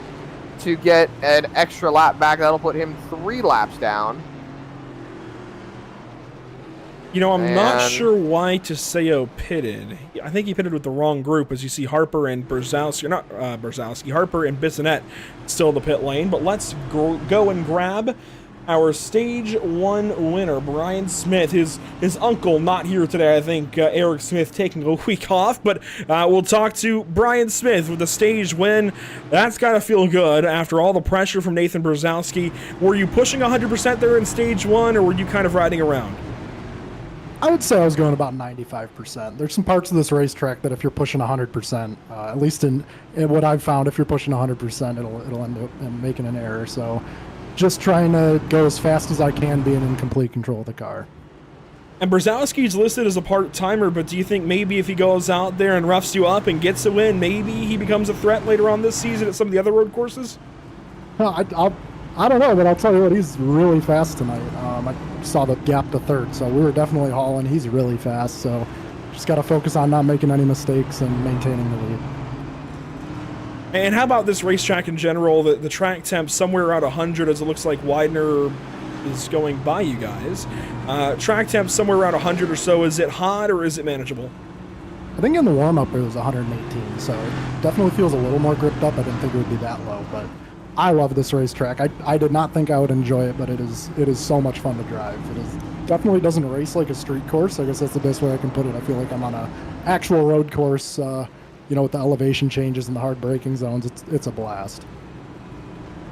S2: to get an extra lap back. That'll put him 3 laps down.
S1: You know, I'm not sure why DeSeo pitted. I think he pitted with the wrong group, as you see Harper and Brzezowski, not Brzezowski, Harper and Bissonette still in the pit lane. But let's go and grab our stage 1 winner, Brian Smith. His uncle not here today. I think Eric Smith taking a week off, but we'll talk to Brian Smith with the stage win. That's got to feel good after all the pressure from Nathan Brzezowski. Were you pushing 100% there in stage 1, or were you kind of riding around?
S3: I would say I was going about 95%. There's some parts of this racetrack that if you're pushing 100%, at least in what I've found, if you're pushing 100%, it'll end up making an error. So just trying to go as fast as I can, being in complete control of the car.
S1: And Brzezowski's listed as a part-timer, but do you think maybe if he goes out there and roughs you up and gets a win, maybe he becomes a threat later on this season at some of the other road courses?
S3: Well, I don't know, but I'll tell you what, he's really fast tonight. I saw the gap to third, so we were definitely hauling. He's really fast, so just got to focus on not making any mistakes and maintaining the lead.
S1: And how about this racetrack in general? The track temp somewhere around 100, as it looks like Widener is going by you guys. Track temp somewhere around 100 or so. Is it hot or is it manageable?
S3: I think in the warm-up it was 118, so it definitely feels a little more gripped up. I didn't think it would be that low, but I love this racetrack. I did not think I would enjoy it, but it is so much fun to drive. Definitely doesn't race like a street course. I guess that's the best way I can put it. I feel like I'm on a actual road course with the elevation changes and the hard braking zones, it's a blast.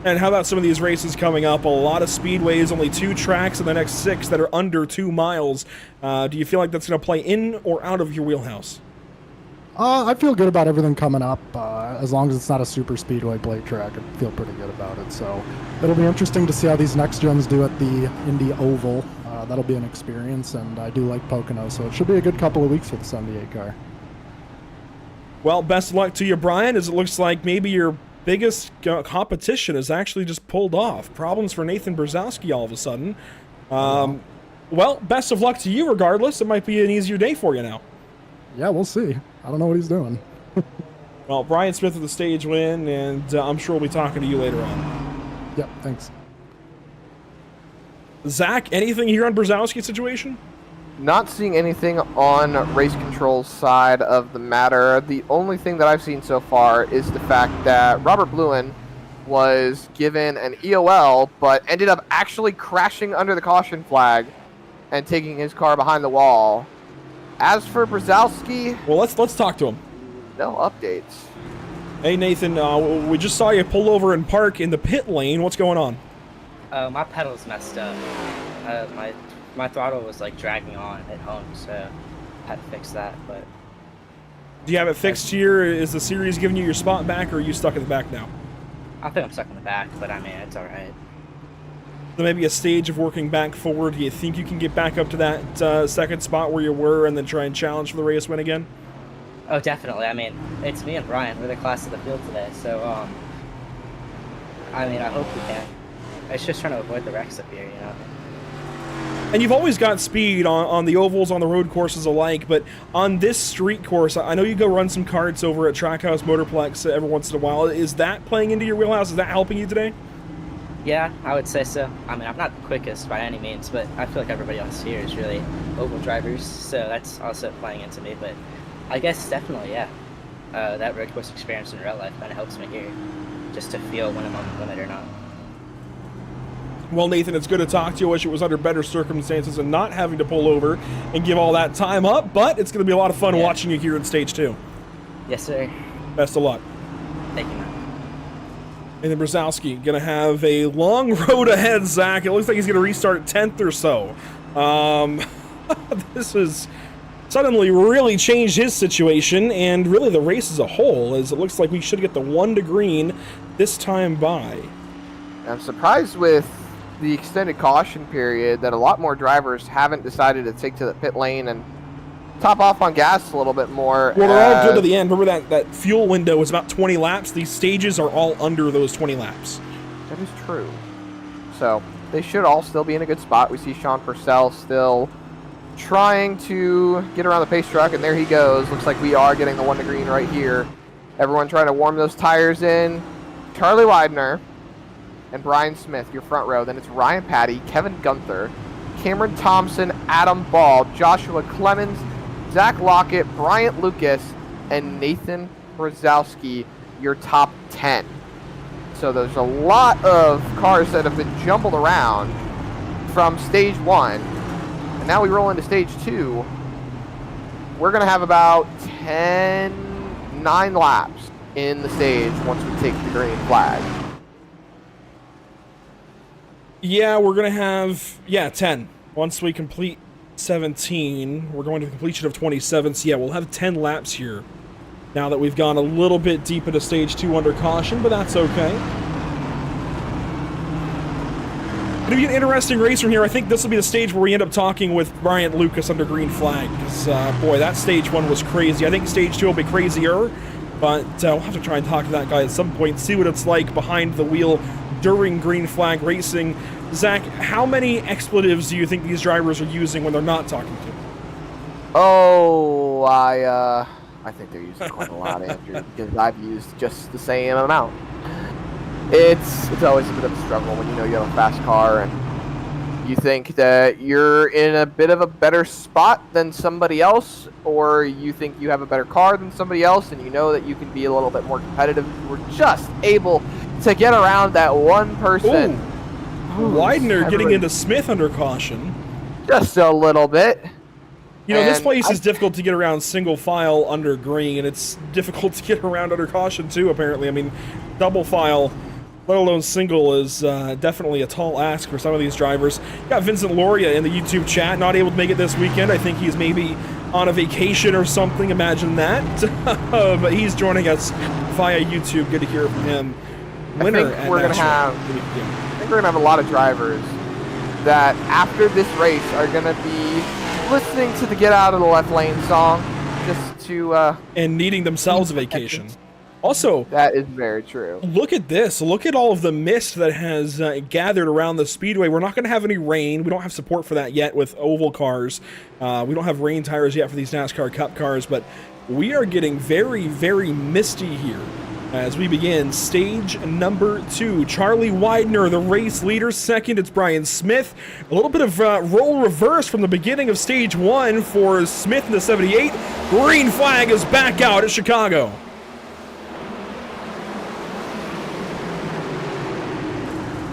S1: And how about some of these races coming up? A lot of speedways, only 2 tracks in the next 6 that are under 2 miles. Do you feel like that's going to play in or out of your wheelhouse?
S3: I feel good about everything coming up. As long as it's not a super speedway plate track, I feel pretty good about it. So it'll be interesting to see how these next gens do at the Indy Oval. That'll be an experience, and I do like Pocono, so it should be a good couple of weeks for the 78 car.
S1: Well, best of luck to you, Brian, as it looks like maybe your biggest competition is actually just pulled off. Problems for Nathan Brzezowski all of a sudden. Well, best of luck to you regardless. It might be an easier day for you now.
S3: Yeah, we'll see. I don't know what he's doing.
S1: Well, Brian Smith with the stage win, and I'm sure we'll be talking to you later on.
S3: Yep, thanks.
S1: Zach, anything here on Brzezowski's situation?
S2: Not seeing anything on race control's side of the matter. The only thing that I've seen so far is the fact that Robert Bluen was given an EOL, but ended up actually crashing under the caution flag and taking his car behind the wall. As for Brzezowski,
S1: well, let's talk to him.
S2: No updates.
S1: Hey Nathan, we just saw you pull over and park in the pit lane. What's going on?
S4: My pedal's messed up. My throttle was like dragging on at home, so I had to fix that. But
S1: do you have it fixed here? Is the series giving you your spot back, or are you stuck in the back now?
S4: I think I'm stuck in the back, but I mean it's all right.
S1: So maybe a stage of working back forward. Do you think you can get back up to that second spot where you were, and then try and challenge for the race win again?
S4: Oh, definitely. I mean, it's me and Brian. We're the class of the field today, so I mean, I hope we can. It's just trying to avoid the wrecks up here, you know.
S1: And you've always got speed on the ovals, on the road courses alike, but on this street course, I know you go run some karts over at Trackhouse Motorplex every once in a while. Is that playing into your wheelhouse? Is that helping you today?
S4: Yeah, I would say so. I mean, I'm not the quickest by any means, but I feel like everybody else here is really oval drivers, so that's also playing into me. But I guess definitely, yeah. That road course experience in real life kind of helps me here, just to feel when I'm on the limit or not.
S1: Well, Nathan, it's good to talk to you. I wish it was under better circumstances and not having to pull over and give all that time up, but it's going to be a lot of fun watching you here in Stage 2.
S4: Yes, sir.
S1: Best of luck.
S4: Thank you, man.
S1: And then Brzezowski going to have a long road ahead, Zach. It looks like he's going to restart 10th or so. This has suddenly really changed his situation and really the race as a whole, as it looks like we should get the 1 to green this time by.
S2: I'm surprised with the extended caution period that a lot more drivers haven't decided to take to the pit lane and top off on gas a little bit more.
S1: Well, they're all good to the end. Remember that fuel window is about 20 laps. These stages are all under those 20 laps.
S2: That is true. So they should all still be in a good spot. We see Sean Purcell still trying to get around the pace truck, and there he goes. Looks like we are getting the 1 to green right here. Everyone trying to warm those tires in. Charlie Widener and Brian Smith, your front row. Then it's Ryan Patty, Kevin Gunther, Cameron Thompson, Adam Ball, Joshua Clemens, Zach Lockett, Bryant Lucas, and Nathan Brzezowski, your top 10. So there's a lot of cars that have been jumbled around from stage 1. And now we roll into stage 2. We're going to have about 9 laps in the stage once we take the green flag.
S1: Yeah, we're going to have, 10. Once we complete 17, we're going to the completion of 27. So yeah, we'll have 10 laps here now that we've gone a little bit deep into stage 2 under caution, but that's okay. It'll be an interesting race from here. I think this will be the stage where we end up talking with Bryant Lucas under green flag, because, boy, that stage 1 was crazy. I think stage 2 will be crazier, but we'll have to try and talk to that guy at some point, see what it's like behind the wheel during green flag racing. Zach, how many expletives do you think these drivers are using when they're not talking to?
S2: Oh, I think they're using quite a lot, Andrew, because I've used just the same amount. It's always a bit of a struggle when you know you have a fast car and you think that you're in a bit of a better spot than somebody else, or you think you have a better car than somebody else and you know that you can be a little bit more competitive. We're just able to get around that one person.
S1: Widener getting into Smith under caution.
S2: Just a little bit.
S1: You know, this
S2: And
S1: place is difficult to get around single file under green, and it's difficult to get around under caution too, apparently. I mean, double file, let alone single, is definitely a tall ask for some of these drivers. Got Vincent Loria in the YouTube chat, not able to make it this weekend. I think he's maybe on a vacation or something, imagine that. But he's joining us via YouTube. Good to hear from him. Winner
S2: I think we're gonna have a lot of drivers that after this race are gonna be listening to the "Get Out of the Left Lane" song just to
S1: and needing themselves a vacation. Also,
S2: that is very true.
S1: Look at this. Look at all of the mist that has gathered around the speedway. We're not going to have any rain. We don't have support for that yet with oval cars. We don't have rain tires yet for these NASCAR Cup cars, but we are getting very, very misty here as we begin stage number 2. Charlie Widener, the race leader. Second, it's Brian Smith. A little bit of role reverse from the beginning of stage 1 for Smith in the 78. Green flag is back out at Chicago.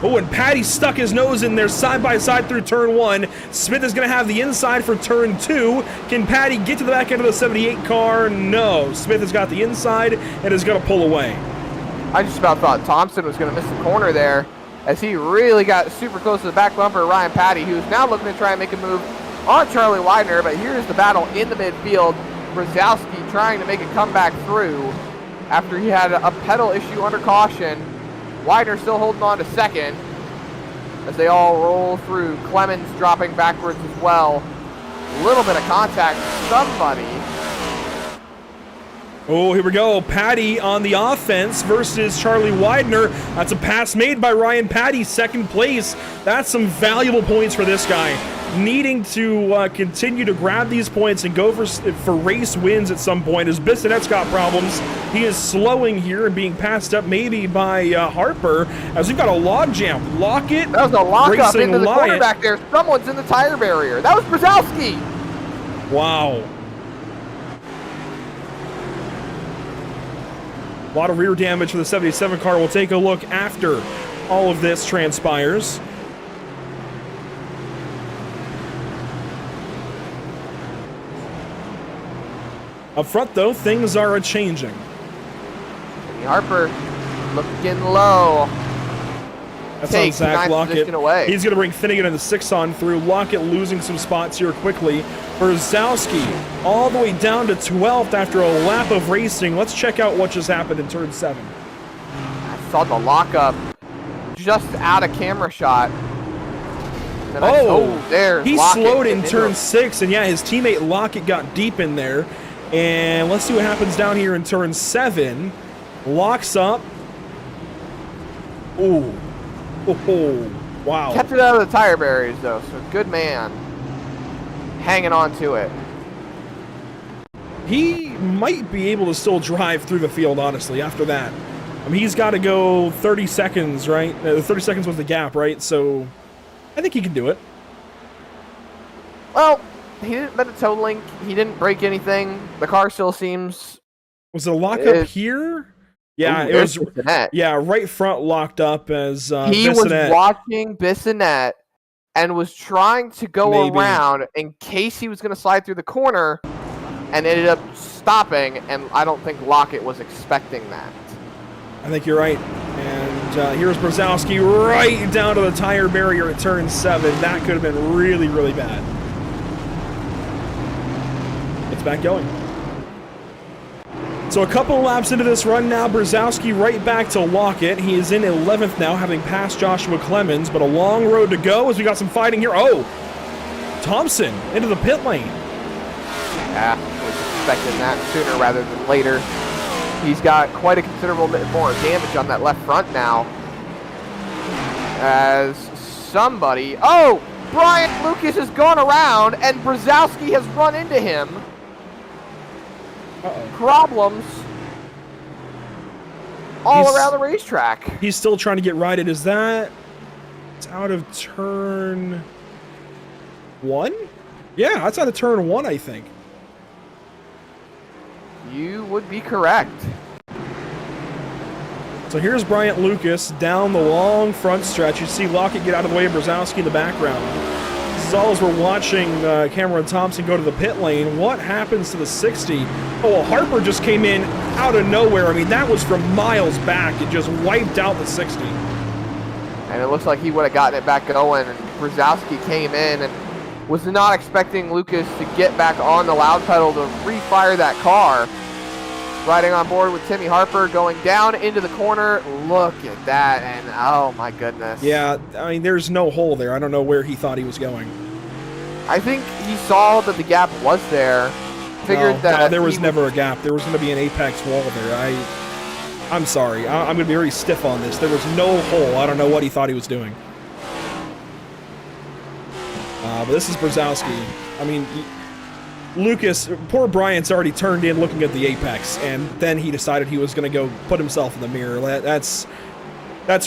S1: Oh, and Patty stuck his nose in there side by side through turn 1. Smith is going to have the inside for turn 2. Can Patty get to the back end of the 78 car? No. Smith has got the inside and is going to pull away.
S2: I just about thought Thompson was going to miss the corner there as he really got super close to the back bumper of Ryan Patty, who's now looking to try and make a move on Charlie Widener. But here's the battle in the midfield. Brzezowski trying to make a comeback through after he had a pedal issue under caution. Widener still holding on to second as they all roll through. Clemens dropping backwards as well. A little bit of contact. Somebody.
S1: Oh, here we go. Patty on the offense versus Charlie Widener. That's a pass made by Ryan Patty, second place. That's some valuable points for this guy. Needing to continue to grab these points and go for race wins at some point, as Bissonette's got problems. He is slowing here and being passed up maybe by Harper, as we've got a log jam. Lockett,
S2: that was a lockup into the corner
S1: Lion.
S2: back there. Someone's in the tire barrier. That was Brzezowski.
S1: Wow. A lot of rear damage for the 77 car. We'll take a look after all of this transpires. Up front, though, things are changing.
S2: Harper looking low.
S1: That's on Zach Lockett.
S2: Away.
S1: He's going to bring Finnegan and the 6 on through. Lockett losing some spots here quickly. Brzezowski all the way down to 12th after a lap of racing. Let's check out what just happened in turn 7.
S2: I saw the lockup just out of camera shot. There's
S1: he
S2: Lockett
S1: slowed in turn 6, and yeah, his teammate Lockett got deep in there. And let's see what happens down here in turn 7. Locks up. Ooh. Oh, wow.
S2: Kept it out of the tire barriers, though, so good man. Hanging on to it.
S1: He might be able to still drive through the field, honestly, after that. I mean, he's got to go 30 seconds, right? 30 seconds was the gap, right? So I think he can do it.
S2: Well, he didn't bend a toe link. He didn't break anything. The car still seems...
S1: Was it a lockup here? Yeah, it was.
S2: Bissonette.
S1: Yeah, right front locked up as
S2: he
S1: Bissonette.
S2: was watching Bissonette and was trying to go around in case he was going to slide through the corner, and ended up stopping. And I don't think Lockett was expecting that.
S1: I think you're right. And here's Brzezowski right down to the tire barrier at turn 7. That could have been really, really bad. It's back going. So a couple laps into this run now, Brzezowski right back to Lockett. He is in 11th now, having passed Joshua Clemens, but a long road to go as we got some fighting here. Oh, Thompson into the pit lane.
S2: Yeah, I was expecting that sooner rather than later. He's got quite a considerable bit more damage on that left front now. As somebody... Oh! Brian Lucas has gone around, and Brzezowski has run into him. Problems all around the racetrack.
S1: He's still trying to get righted. Is that... It's out of turn 1? Yeah, that's out of turn 1, I think.
S2: You would be correct.
S1: So here's Bryant Lucas down the long front stretch. You see Lockett get out of the way of Brzezowski in the background. as we're watching Cameron Thompson go to the pit lane, what happens to the 60? Oh, well, Harper just came in out of nowhere. I mean, that was from miles back. It just wiped out the 60.
S2: And it looks like he would have gotten it back going, and Brzezowski came in and was not expecting Lucas to get back on the loud pedal to refire that car. Riding on board with Timmy Harper, going down into the corner. Look at that, and oh my goodness.
S1: Yeah, I mean, there's no hole there. I don't know where he thought he was going.
S2: I think he saw that the gap was there. Figured that
S1: no, there was never a gap. There was going to be an apex wall there. I'm sorry. I'm going to be very stiff on this. There was no hole. I don't know what he thought he was doing. But this is Brzezowski. I mean, Lucas, poor Bryant's already turned in looking at the apex, and then he decided he was going to go put himself in the mirror. That's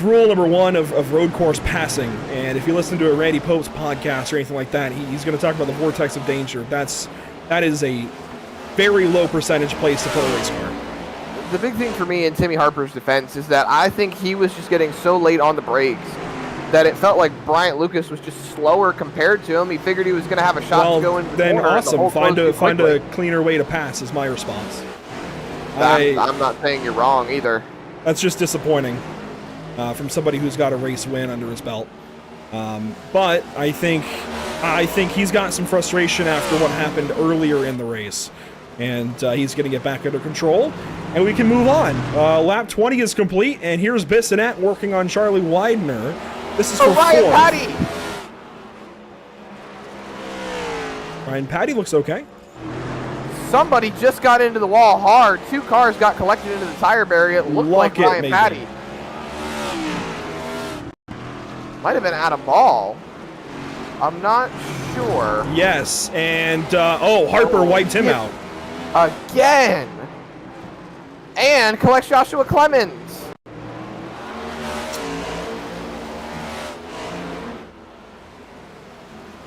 S1: rule number one of road course passing. And if you listen to a Randy Pope's podcast or anything like that, he's going to talk about the vortex of danger. That is a very low percentage place to put a race car.
S2: The big thing for me in Timmy Harper's defense is that I think he was just getting so late on the brakes that it felt like Bryant Lucas was just slower compared to him. He figured he was going to have a shot to go into the corner.
S1: Awesome. Find a cleaner way to pass is my response.
S2: I'm not saying you're wrong either.
S1: That's just disappointing from somebody who's got a race win under his belt. But I think he's got some frustration after what happened earlier in the race. And he's going to get back under control, and we can move on. Lap 20 is complete, and here's Bissonette working on Charlie Widener. This is for
S2: Ryan
S1: fourth.
S2: Patty!
S1: Ryan Patty looks okay.
S2: Somebody just got into the wall hard. Two cars got collected into the tire barrier. It looked like Ryan
S1: maybe.
S2: Patty. Might have been out of ball. I'm not sure.
S1: Yes, and Harper wiped him out.
S2: Again! And collects Joshua Clemens.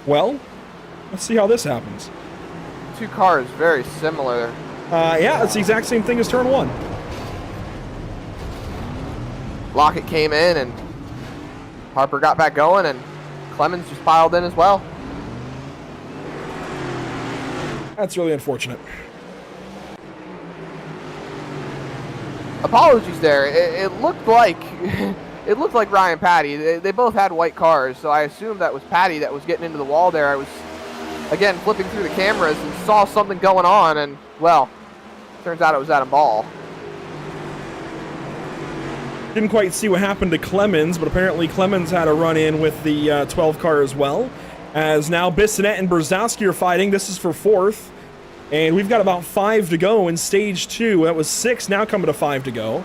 S1: Well, let's see how this happens.
S2: Two cars very similar.
S1: Yeah, it's the exact same thing as turn one.
S2: Lockett came in and Harper got back going, and Clemens just piled in as well.
S1: That's really unfortunate.
S2: Apologies there. It looked like it looked like Ryan Patty. They both had white cars, so I assumed that was Patty that was getting into the wall there. I was again flipping through the cameras and saw something going on, and well, turns out it was Adam Ball.
S1: Didn't quite see what happened to Clemens, but apparently Clemens had a run-in with the 12 car as well. As now Bissonette and Brzezowski are fighting. This is for fourth. And we've got about 5 to go in stage 2. That was 6, now coming to 5 to go.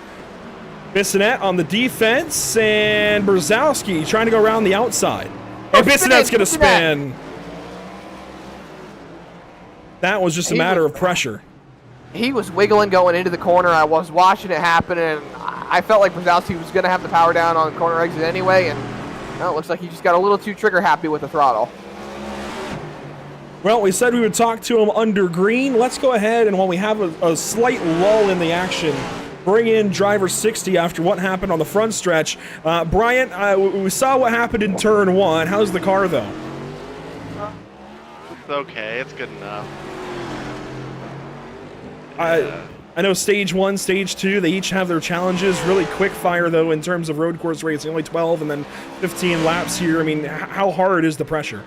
S1: Bissonette on the defense, and Brzezowski trying to go around the outside. And Bissonette's going to spin. That was just a matter of pressure.
S2: He was wiggling going into the corner. I was watching it happen, and I felt like Brzezowski was going to have the power down on the corner exit anyway, and well, it looks like he just got a little too trigger happy with the throttle.
S1: Well, we said we would talk to him under green. Let's go ahead, and while we have a slight lull in the action, bring in driver 60 after what happened on the front stretch. Bryant, we saw what happened in turn 1. How's the car, though?
S5: It's okay. It's good enough.
S1: I know stage 1, stage 2, they each have their challenges. Really quick fire, though, in terms of road course racing. Only 12 and then 15 laps here. I mean, how hard is the pressure?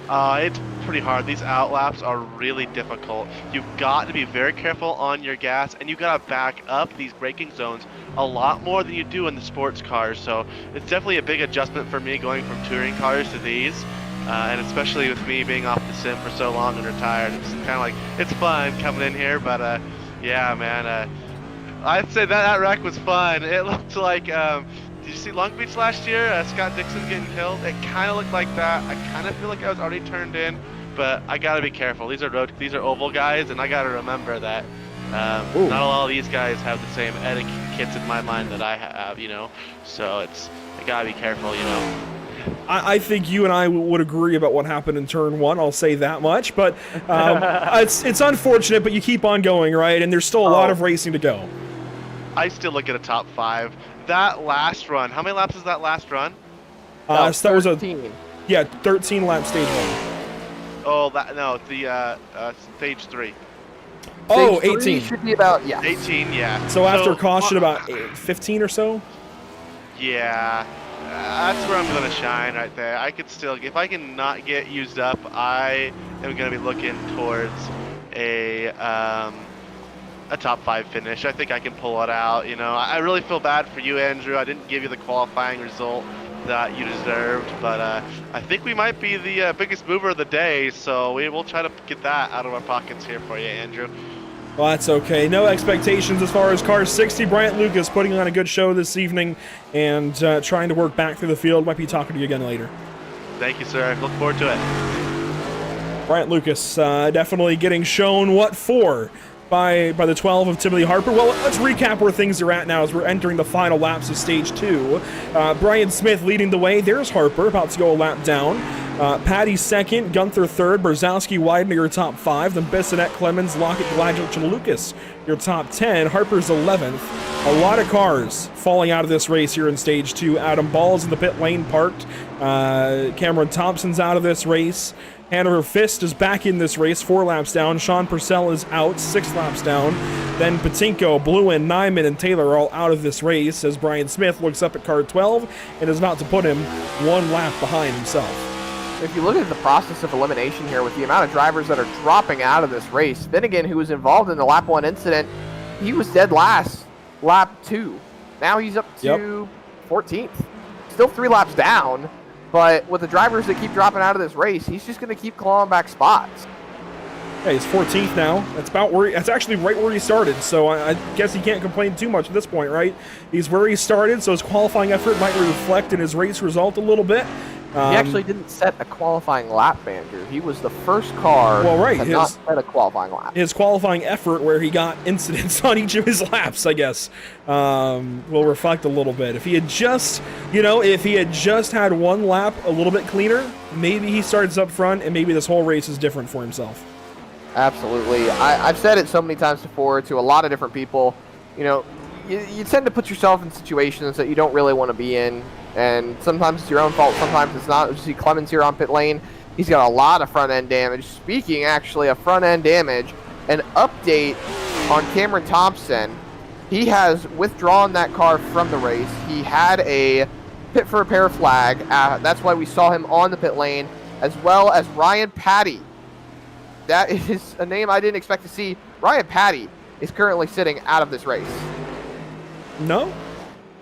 S5: It's pretty hard. These outlaps are really difficult. You've got to be very careful on your gas, and you've got to back up these braking zones a lot more than you do in the sports cars. So it's definitely a big adjustment for me going from touring cars to these. And especially with me being off the sim for so long and retired, it's kind of like, it's fun coming in here, but yeah, man, I'd say that wreck was fun. It looked like, did you see Long Beach last year? Scott Dixon getting killed? It kind of looked like that. I kind of feel like I was already turned in, but I gotta be careful. These are oval guys, and I gotta remember that not all of these guys have the same etiquettes in my mind that I have, you know. So I gotta be careful, you know.
S1: I think you and I would agree about what happened in turn 1. I'll say that much, but it's unfortunate. But you keep on going, right? And there's still a lot of racing to go.
S5: I still look at a top 5. That last run, how many laps is that last run?
S1: So that was a Yeah, 13 lap stage 1.
S5: Oh, no, the stage 3.
S1: Oh,
S2: Stage 3
S1: 18.
S2: should be about, yeah.
S5: 18, yeah.
S1: So after caution, about 15 or so?
S5: Yeah, that's where I'm gonna shine right there. I could still, if I can not get used up, I am gonna be looking towards a top 5 finish. I think I can pull it out. You know, I really feel bad for you, Andrew. I didn't give you the qualifying result that you deserved, but I think we might be the biggest mover of the day, so we will try to get that out of our pockets here for you, Andrew.
S1: Well, that's okay. No expectations as far as car 60. Bryant Lucas putting on a good show this evening and trying to work back through the field. Might be talking to you again later.
S5: Thank you, sir. Look forward to it.
S1: Bryant Lucas definitely getting shown what for by the 12 of Timothy Harper. Well, let's recap where things are at now as we're entering the final laps of Stage 2. Brian Smith leading the way. There's Harper, about to go a lap down. Patty second, Gunther third, Brzezowski, Widener your top 5, then Bissonette, Clemens, Lockett, Gladych, and Lucas your top 10. Harper's 11th. A lot of cars falling out of this race here in Stage 2. Adam Ball's in the pit lane parked. Cameron Thompson's out of this race. Hanover Fist is back in this race, 4 laps down. Sean Purcell is out, 6 laps down. Then Patinko, Bluen, Nyman, and Taylor are all out of this race as Brian Smith looks up at car 12 and is about to put him 1 lap behind himself.
S2: If you look at the process of elimination here with the amount of drivers that are dropping out of this race, Finnegan, who was involved in the lap 1 incident, he was dead last, lap 2. Now he's up to 14th. Still 3 laps down. But with the drivers that keep dropping out of this race, he's just going to keep clawing back spots.
S1: Yeah, he's 14th now. That's about where that's actually right where he started. So I guess he can't complain too much at this point, right? He's where he started, so his qualifying effort might reflect in his race result a little bit.
S2: He actually didn't set a qualifying lap, Andrew. He was the first car to not set a qualifying lap.
S1: His qualifying effort, where he got incidents on each of his laps, I guess, will reflect a little bit. If he had just, if he had just had 1 lap a little bit cleaner, maybe he starts up front, and maybe this whole race is different for himself.
S2: Absolutely. I've said it so many times before to a lot of different people. You tend to put yourself in situations that you don't really want to be in. And sometimes it's your own fault, sometimes it's not. You see Clemens here on pit lane. He's got a lot of front-end damage. Speaking, actually, of front-end damage, an update on Cameron Thompson. He has withdrawn that car from the race. He had a pit for repair flag. That's why we saw him on the pit lane, as well as Ryan Patty. That is a name I didn't expect to see. Ryan Patty is currently sitting out of this race.
S1: No?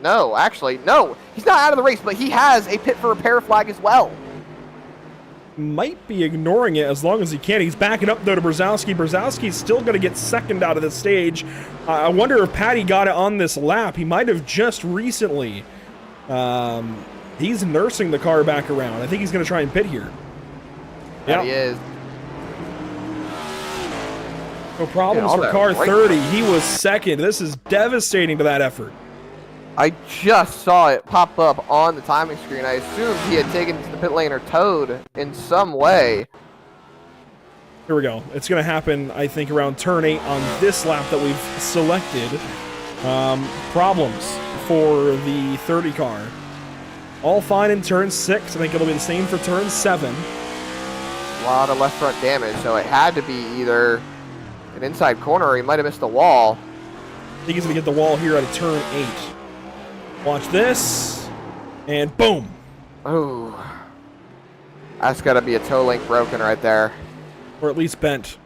S2: No, actually, no. He's not out of the race, but he has a pit for repair flag as well.
S1: Might be ignoring it as long as he can. He's backing up, though, to Brzezowski. Brzezowski's still going to get second out of this stage. I wonder if Patty got it on this lap. He might have just recently. He's nursing the car back around. I think he's going to try and pit here.
S2: Yeah, he is.
S1: No problems for car 30. He was second. This is devastating to that effort.
S2: I just saw it pop up on the timing screen. I assumed he had taken to the pit lane or towed in some way.
S1: Here we go. It's going to happen, I think, around turn 8 on this lap that we've selected. Problems for the 30 car. All fine in turn 6. I think it'll be the same for turn 7.
S2: A lot of left front damage, so it had to be either an inside corner or he might have missed the wall.
S1: I think he's going to get the wall here out of turn 8. Watch this, and boom.
S2: Oh, that's got to be a toe link broken right there.
S1: Or at least bent.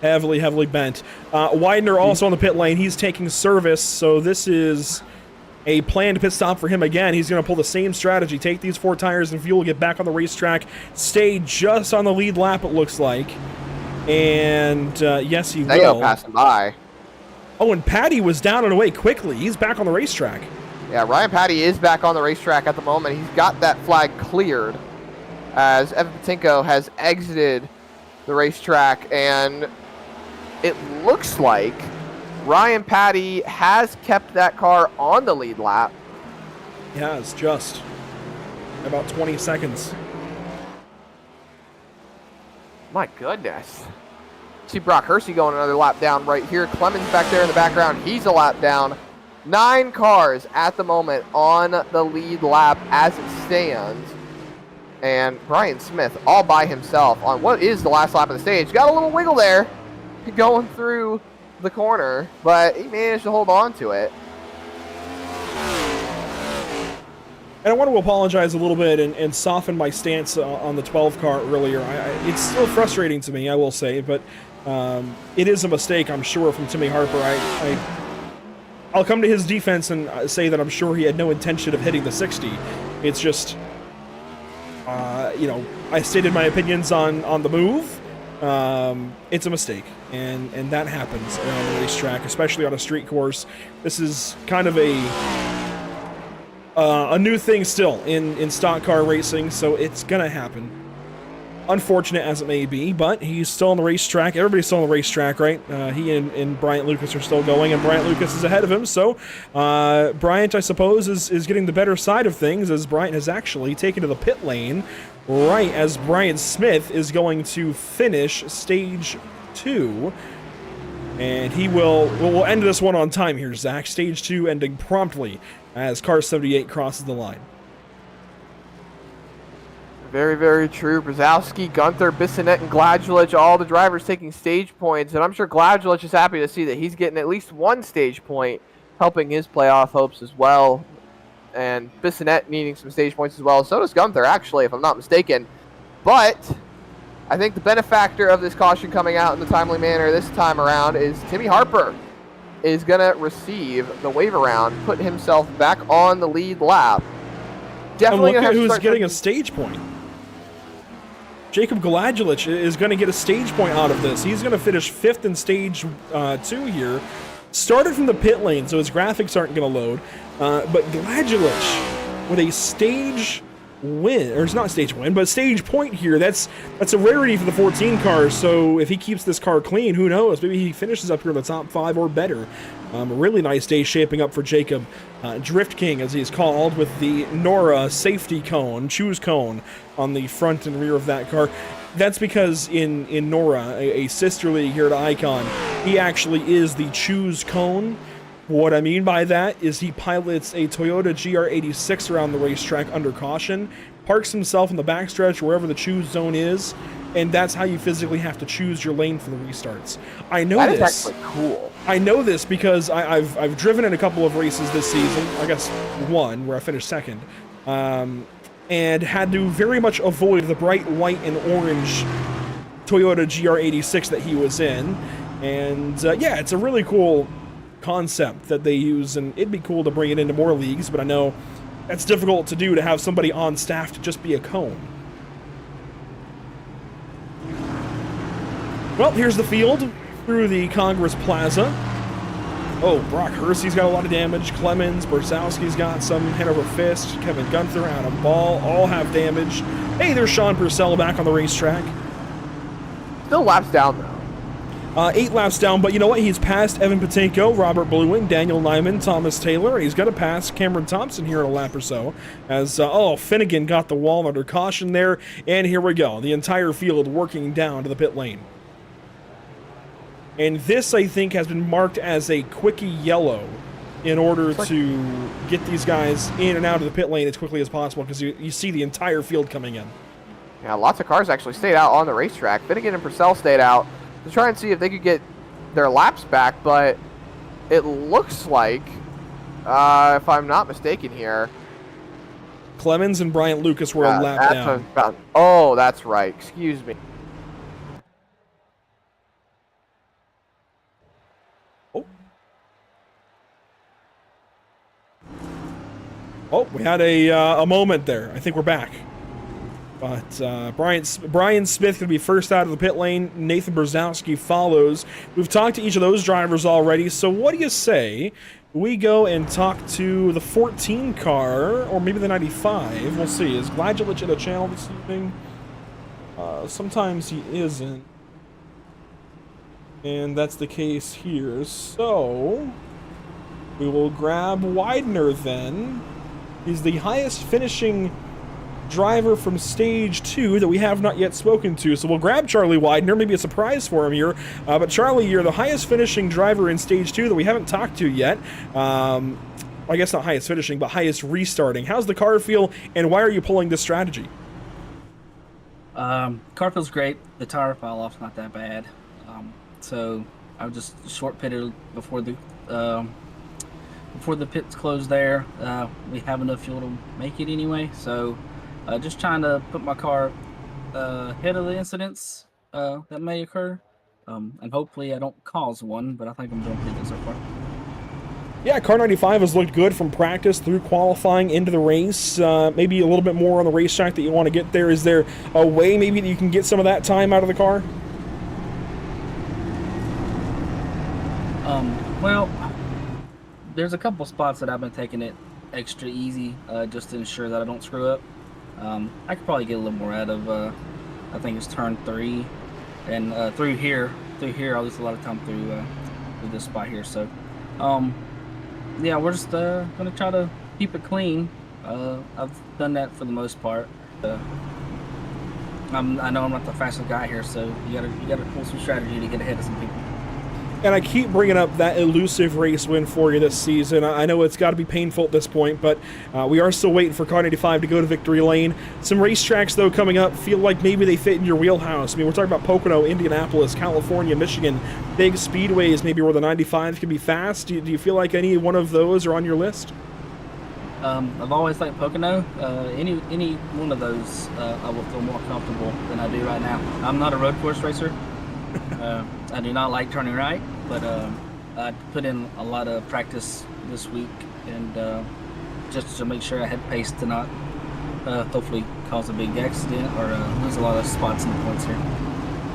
S1: Heavily, heavily bent. Widener also on the pit lane. He's taking service, so this is a planned pit stop for him again. He's going to pull the same strategy. Take these 4 tires and fuel, get back on the racetrack, stay just on the lead lap, it looks like. And, yes, he will.
S2: Passing by.
S1: Oh, and Patty was down and away quickly. He's back on the racetrack.
S2: Yeah, Ryan Patty is back on the racetrack at the moment. He's got that flag cleared as Evan Patinko has exited the racetrack, and it looks like Ryan Patty has kept that car on the lead lap.
S1: He has, just about 20 seconds.
S2: My goodness. See Brock Hersey going another lap down right here. Clemens back there in the background. He's a lap down. 9 cars at the moment on the lead lap as it stands. and Brian Smith all by himself on what is the last lap of the stage. Got a little wiggle there going through the corner, but he managed to hold on to it.
S1: And I want to apologize a little bit and soften my stance on the 12 car earlier. It's still frustrating to me, I will say, but it is a mistake, I'm sure, from Timmy Harper. I'll come to his defense and say that I'm sure he had no intention of hitting the 60. It's just, you know, I stated my opinions on the move. It's a mistake, and that happens on the racetrack, especially on a street course. This is kind of a new thing still in stock car racing, so it's gonna happen. Unfortunate as it may be, but he's still on the racetrack. Everybody's still on the racetrack, right? He and Bryant Lucas are still going, and Bryant Lucas is ahead of him, so Bryant, I suppose, is getting the better side of things, as Bryant has actually taken to the pit lane right as Brian Smith is going to finish stage 2. And he we'll end this one on time here, Zach. Stage 2 ending promptly as car 78 crosses the line.
S2: Very, very true. Brzezowski, Gunther, Bissonette, and Gladjulich, all the drivers taking stage points. And I'm sure Gladjulich is happy to see that he's getting at least one stage point, helping his playoff hopes as well. And Bissonette needing some stage points as well. So does Gunther, actually, if I'm not mistaken. But I think the benefactor of this caution coming out in the timely manner this time around is Timmy Harper is going to receive the wave around, put himself back on the lead lap. Definitely
S1: and look at who's getting a stage point. Jacob Gladjulich is going to get a stage point out of this. He's going to finish 5th in stage 2 here. Started from the pit lane, so his graphics aren't going to load. But Gladjulich with a stage win, or it's not stage win, but stage point here. That's a rarity for the 14 cars. So if he keeps this car clean, who knows? Maybe he finishes up here in the top 5 or better. A really nice day shaping up for Jacob. Drift King, as he's called, with the Nora safety cone, choose cone on the front and rear of that car. That's because in Nora, a sister league here at Icon, he actually is the choose cone. What I mean by that is he pilots a Toyota GR86 around the racetrack under caution, parks himself in the backstretch wherever the choose zone is, and that's how you physically have to choose your lane for the restarts. I know this.
S2: That is actually cool.
S1: I know this because I've driven in a couple of races this season. I guess one where I finished 2nd, and had to very much avoid the bright white and orange Toyota GR86 that he was in. And yeah, it's a really cool concept that they use, and it'd be cool to bring it into more leagues, but I know that's difficult to do, to have somebody on staff to just be a cone. Well, here's the field through the Congress Plaza. Oh, Brock Hersey's got a lot of damage. Clemens, Brzezowski's got some. Hanover Fist, Kevin Gunther, Adam Ball, all have damage. Hey, there's Sean Purcell back on the racetrack.
S2: Still laps down, though.
S1: 8 laps down, but you know what? He's passed Evan Patinko, Robert Bluing, Daniel Nyman, Thomas Taylor. He's going to pass Cameron Thompson here in a lap or so. As, Finnegan got the wall under caution there. And here we go. The entire field working down to the pit lane. And this, I think, has been marked as a quickie yellow in order to get these guys in and out of the pit lane as quickly as possible, because you see the entire field coming in.
S2: Yeah, lots of cars actually stayed out on the racetrack. Finnegan and Purcell stayed out to try and see if they could get their laps back, but it looks like, if I'm not mistaken here,
S1: Clemens and Bryant Lucas were a lap down.
S2: Oh, that's right. Excuse me.
S1: Oh, we had a moment there. I think we're back. But Brian Smith going to be first out of the pit lane. Nathan Brzezowski follows. We've talked to each of those drivers already, so what do you say we go and talk to the 14 car, or maybe the 95? We'll see. Is Gladjulich in a channel this evening? Sometimes he isn't. And that's the case here. So we will grab Widener then. He's the highest finishing driver from stage 2 that we have not yet spoken to. So we'll grab Charlie Widener, maybe a surprise for him here. But Charlie, you're the highest finishing driver in stage 2 that we haven't talked to yet. I guess not highest finishing, but highest restarting. How's the car feel, and why are you pulling this strategy?
S6: Car feels great. The tire fall off's not that bad. So I was just short pitted before the pits closed there. We have enough fuel to make it anyway. So just trying to put my car ahead of the incidents that may occur. And hopefully I don't cause one, but I think I'm doing pretty good so far.
S1: Yeah, Car 95 has looked good from practice through qualifying into the race. Maybe a little bit more on the racetrack that you want to get there. Is there a way maybe that you can get some of that time out of the car?
S6: Well, there's a couple spots that I've been taking it extra easy just to ensure that I don't screw up. I could probably get a little more out of, I think it's turn 3, and through here, I'll lose a lot of time through this spot here. So, yeah, we're just gonna try to keep it clean. I've done that for the most part. I know I'm not the fastest guy here, so you gotta pull some strategy to get ahead of some people.
S1: And I keep bringing up that elusive race win for you this season. I know it's got to be painful at this point, but we are still waiting for Car 95 to go to victory lane. Some racetracks, though, coming up feel like maybe they fit in your wheelhouse. I mean, we're talking about Pocono, Indianapolis, California, Michigan, big speedways, maybe where the 95 can be fast. Do you feel like any one of those are on your list?
S6: I've always liked Pocono. Any one of those, I will feel more comfortable than I do right now. I'm not a road course racer. I do not like turning right, but I put in a lot of practice this week, and just to make sure I had pace to not hopefully cause a big accident or lose a lot of spots in the points here.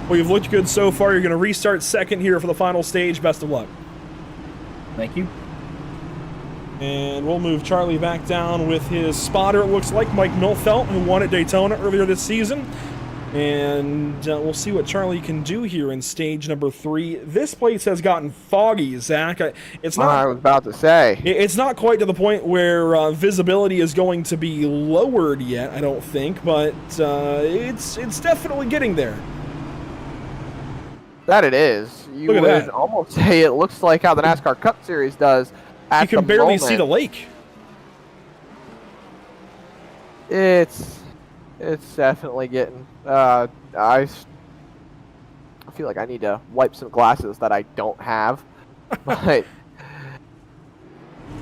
S1: Well, you've looked good so far. You're going to restart second here for the final stage. Best of luck.
S6: Thank you.
S1: And we'll move Charlie back down with his spotter. It looks like Mike Milfelt, who won at Daytona earlier this season. And we'll see what Charlie can do here in stage number 3. This place has gotten foggy, Zach. It's not.
S2: I was about to say.
S1: It's not quite to the point where visibility is going to be lowered yet, I don't think, but it's definitely getting there.
S2: That it is. You
S1: Look at
S2: would
S1: that.
S2: almost say it looks like how the NASCAR Cup Series does. At
S1: You can
S2: the
S1: barely
S2: moment.
S1: see the lake.
S2: It's definitely getting. I feel like I need to wipe some glasses that I don't have, but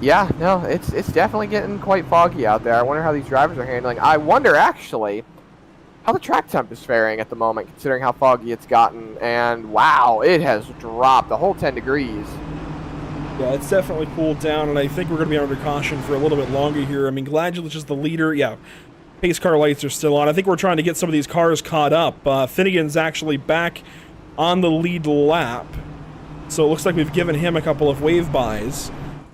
S2: yeah, no, it's definitely getting quite foggy out there. I wonder how these drivers are handling. I wonder actually how the track temp is faring at the moment, considering how foggy it's gotten. And wow, it has dropped a whole 10 degrees.
S1: Yeah, it's definitely cooled down, and I think we're going to be under caution for a little bit longer here. I mean, Gladulus is the leader. Yeah. Pace car lights are still on. I think we're trying to get some of these cars caught up. Finnegan's actually back on the lead lap. So it looks like we've given him a couple of wave bys.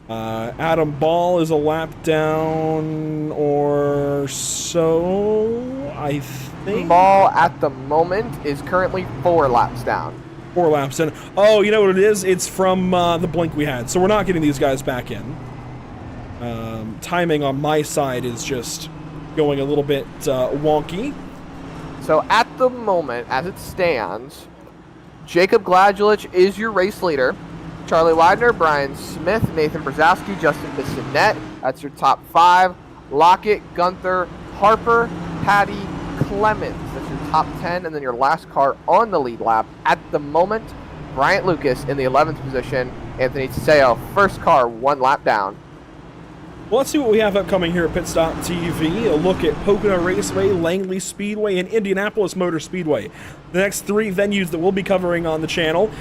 S1: Adam Ball is a lap down or so, I think.
S2: Ball at the moment is currently 4 laps down.
S1: 4 laps in. Oh, you know what it is? It's from the blink we had. So we're not getting these guys back in. Timing on my side is just going a little bit wonky.
S2: So at the moment, as it stands, Jacob Gladulich is your race leader. Charlie Widener, Brian Smith, Nathan Brzezowski, Justin Bissonette. That's your top 5. Lockett, Gunther, Harper, Patty, Clemens. That's your top 10. And then your last car on the lead lap at the moment, Bryant Lucas in the 11th position. Anthony Teseo, first car, 1 lap down.
S1: Well, let's see what we have upcoming here at Pit Stop TV. A look at Pocono Raceway, Langley Speedway, and Indianapolis Motor Speedway. The next 3 venues that we'll be covering on the channel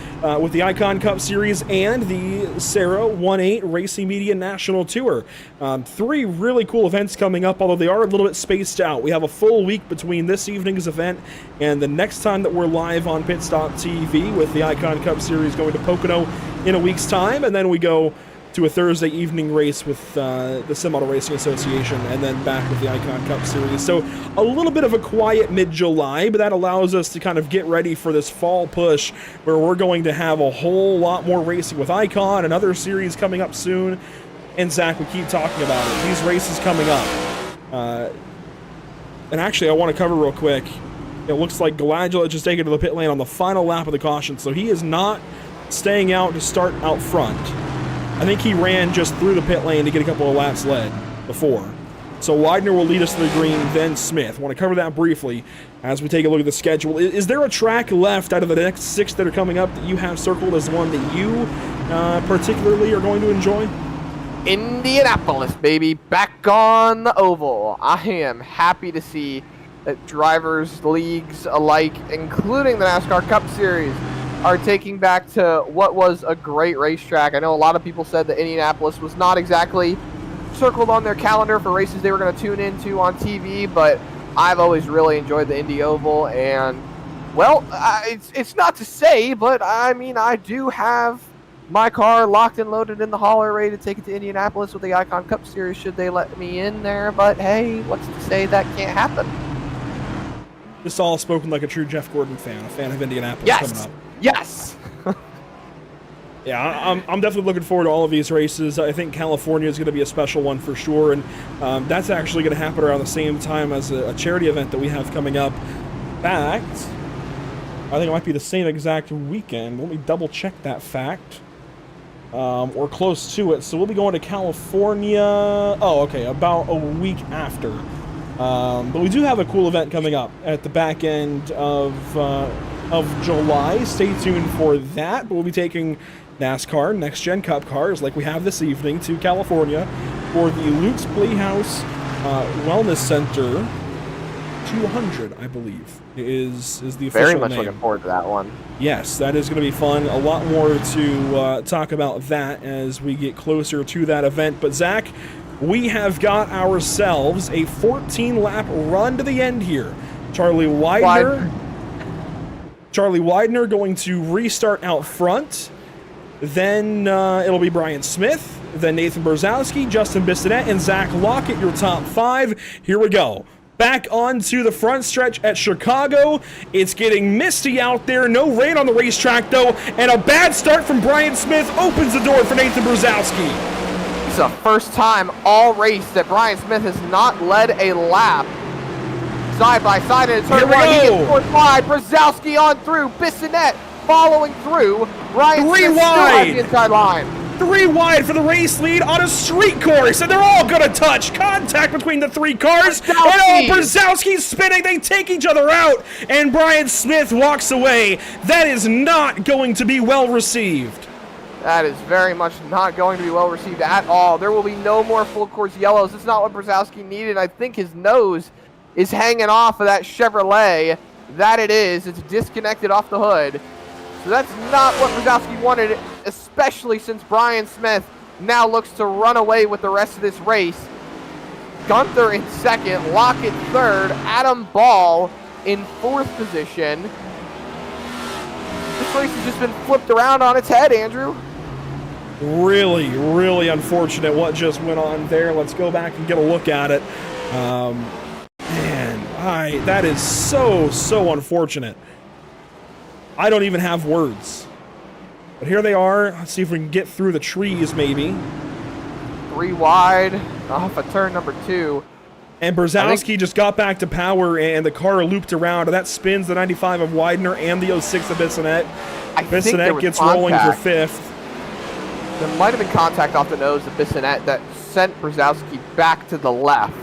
S1: with the Icon Cup Series and the Sarah 1-8 Racing Media National Tour. 3 really cool events coming up, although they are a little bit spaced out. We have a full week between this evening's event and the next time that we're live on Pit Stop TV with the Icon Cup Series going to Pocono in a week's time, and then we go to a Thursday evening race with the Sim Auto Racing Association, and then back with the Icon Cup Series. So a little bit of a quiet mid-July, but that allows us to kind of get ready for this fall push where we're going to have a whole lot more racing with Icon and other series coming up soon. And Zach, we keep talking about it. These races coming up. And actually, I want to cover real quick. It looks like Gladula just taken to the pit lane on the final lap of the caution, so he is not staying out to start out front. I think he ran just through the pit lane to get a couple of laps led before. So Widener will lead us to the green, then Smith. I want to cover that briefly as we take a look at the schedule. Is there a track left out of the next 6 that are coming up that you have circled as one that you particularly are going to enjoy?
S2: Indianapolis, baby, back on the oval. I am happy to see that drivers, leagues alike, including the NASCAR Cup Series, are taking back to what was a great racetrack. I know a lot of people said that Indianapolis was not exactly circled on their calendar for races they were going to tune into on TV, but I've always really enjoyed the Indy Oval, and, well, it's not to say, but, I mean, I do have my car locked and loaded in the hauler, ready to take it to Indianapolis with the Icon Cup Series should they let me in there, but, hey, what's to say that can't happen?
S1: This all spoken like a true Jeff Gordon fan, a fan of Indianapolis coming up.
S2: Yes!
S1: Yeah, I'm definitely looking forward to all of these races. I think California is going to be a special one for sure, and that's actually going to happen around the same time as a charity event that we have coming up. In fact, I think it might be the same exact weekend. Let me double check that fact. Or close to it. So we'll be going to California, about a week after. But we do have a cool event coming up at the back end of July. Stay tuned for that. But we'll be taking NASCAR Next Gen Cup cars like we have this evening to California for the Luke's Playhouse Wellness Center 200, I believe, is the official
S2: Very much
S1: name.
S2: looking forward to that one.
S1: Yes, that is going to be fun. A lot more to talk about that as we get closer to that event. But Zach, we have got ourselves a 14-lap run to the end here. Charlie Widener going to restart out front. Then it'll be Brian Smith, then Nathan Brzezowski, Justin Bissonette, and Zach Lockett, your top 5. Here we go. Back onto the front stretch at Chicago. It's getting misty out there. No rain on the racetrack, though. And a bad start from Brian Smith opens the door for Nathan Brzezowski.
S2: It's the first time all race that Brian Smith has not led a lap. Side by side in turn 1. He gets forward wide. Brzezowski on through. Bissonette following through. Brian Smith still has the inside line.
S1: 3 wide for the race lead on a street course, and they're all going to touch. Contact between the 3 cars, and Brzezowski's spinning. They take each other out, and Brian Smith walks away. That is not going to be well received.
S2: That is very much not going to be well received at all. There will be no more full course yellows. It's not what Brzezowski needed. I think his nose is hanging off of that Chevrolet. That it is. It's disconnected off the hood. So that's not what Brzezowski wanted, especially since Brian Smith now looks to run away with the rest of this race. Gunther in second, Lockett third, Adam Ball in 4th position. This race has just been flipped around on its head, Andrew.
S1: Really, really unfortunate what just went on there. Let's go back and get a look at it. That is so unfortunate. I don't even have words. But here they are. Let's see if we can get through the trees, maybe.
S2: 3 wide off of turn number 2.
S1: And Brzezowski just got back to power, and the car looped around, and that spins the 95 of Widener and the 06 of Bissonette. Bissonette gets rolling for 5th.
S2: There might have been contact off the nose of Bissonette that sent Brzezowski back to the left.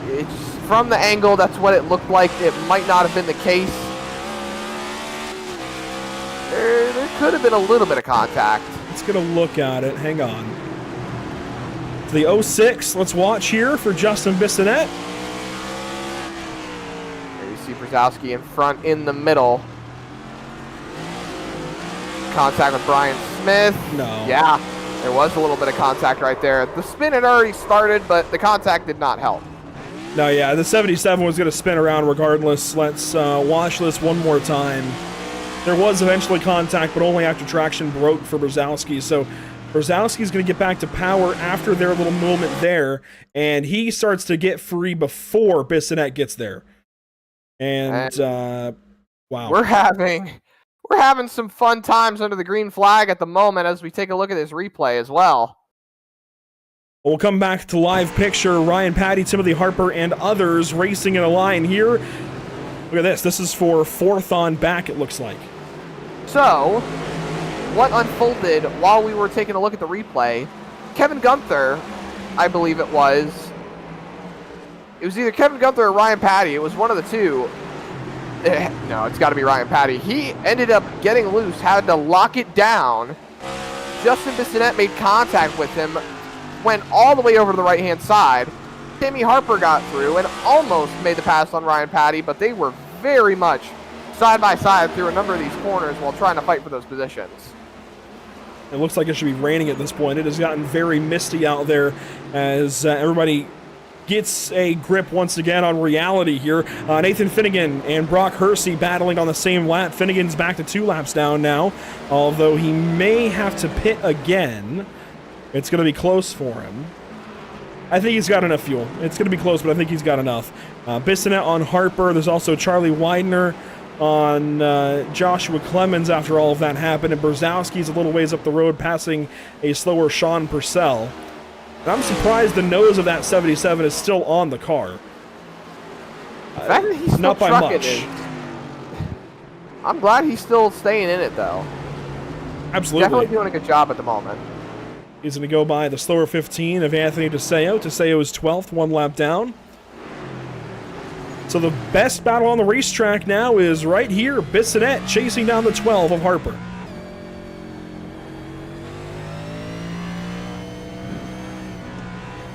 S2: It's from the angle, that's what it looked like. It might not have been the case. There could have been a little bit of contact.
S1: Let's get a look at it. Hang on. The 06, let's watch here for Justin Bissonette.
S2: There you see Brzezowski in front, in the middle. Contact with Brian Smith.
S1: No.
S2: Yeah, there was a little bit of contact right there. The spin had already started, but the contact did not help.
S1: No, yeah, the 77 was going to spin around regardless. Let's watch this one more time. There was eventually contact, but only after traction broke for Brzezowski. So Brzezowski's going to get back to power after their little moment there, and he starts to get free before Bissonette gets there. And wow.
S2: We're having some fun times under the green flag at the moment as we take a look at this replay as well.
S1: We'll come back to live picture. Ryan Patty, Timothy Harper, and others racing in a line here. Look at this. This is for 4th on back, it looks like.
S2: So, what unfolded while we were taking a look at the replay, Kevin Gunther I believe it was. It was either Kevin Gunther or Ryan Patty. It was one of the two. No, it's got to be Ryan Patty. He ended up getting loose, had to lock it down. Justin Bissonette made contact with him, went all the way over to the right-hand side. Timmy Harper got through and almost made the pass on Ryan Patty, but they were very much side by side through a number of these corners while trying to fight for those positions.
S1: It looks like it should be raining at this point. It has gotten very misty out there as everybody gets a grip once again on reality here. Nathan Finnegan and Brock Hersey battling on the same lap. Finnegan's back to 2 laps down now, although he may have to pit again. It's going to be close for him. I think he's got enough fuel. It's going to be close, but I think he's got enough. Bissonette on Harper. There's also Charlie Widener on Joshua Clemens after all of that happened, and Brzezowski's a little ways up the road passing a slower Sean Purcell. And I'm surprised the nose of that 77 is still on the car.
S2: He's
S1: not by much.
S2: It. I'm glad he's still staying in it, though.
S1: Absolutely.
S2: Definitely doing a good job at the moment.
S1: He's going to go by the slower 15 of Anthony DeSeo. DeSeo is 12th, 1 lap down. So the best battle on the racetrack now is right here. Bissonette chasing down the 12 of Harper.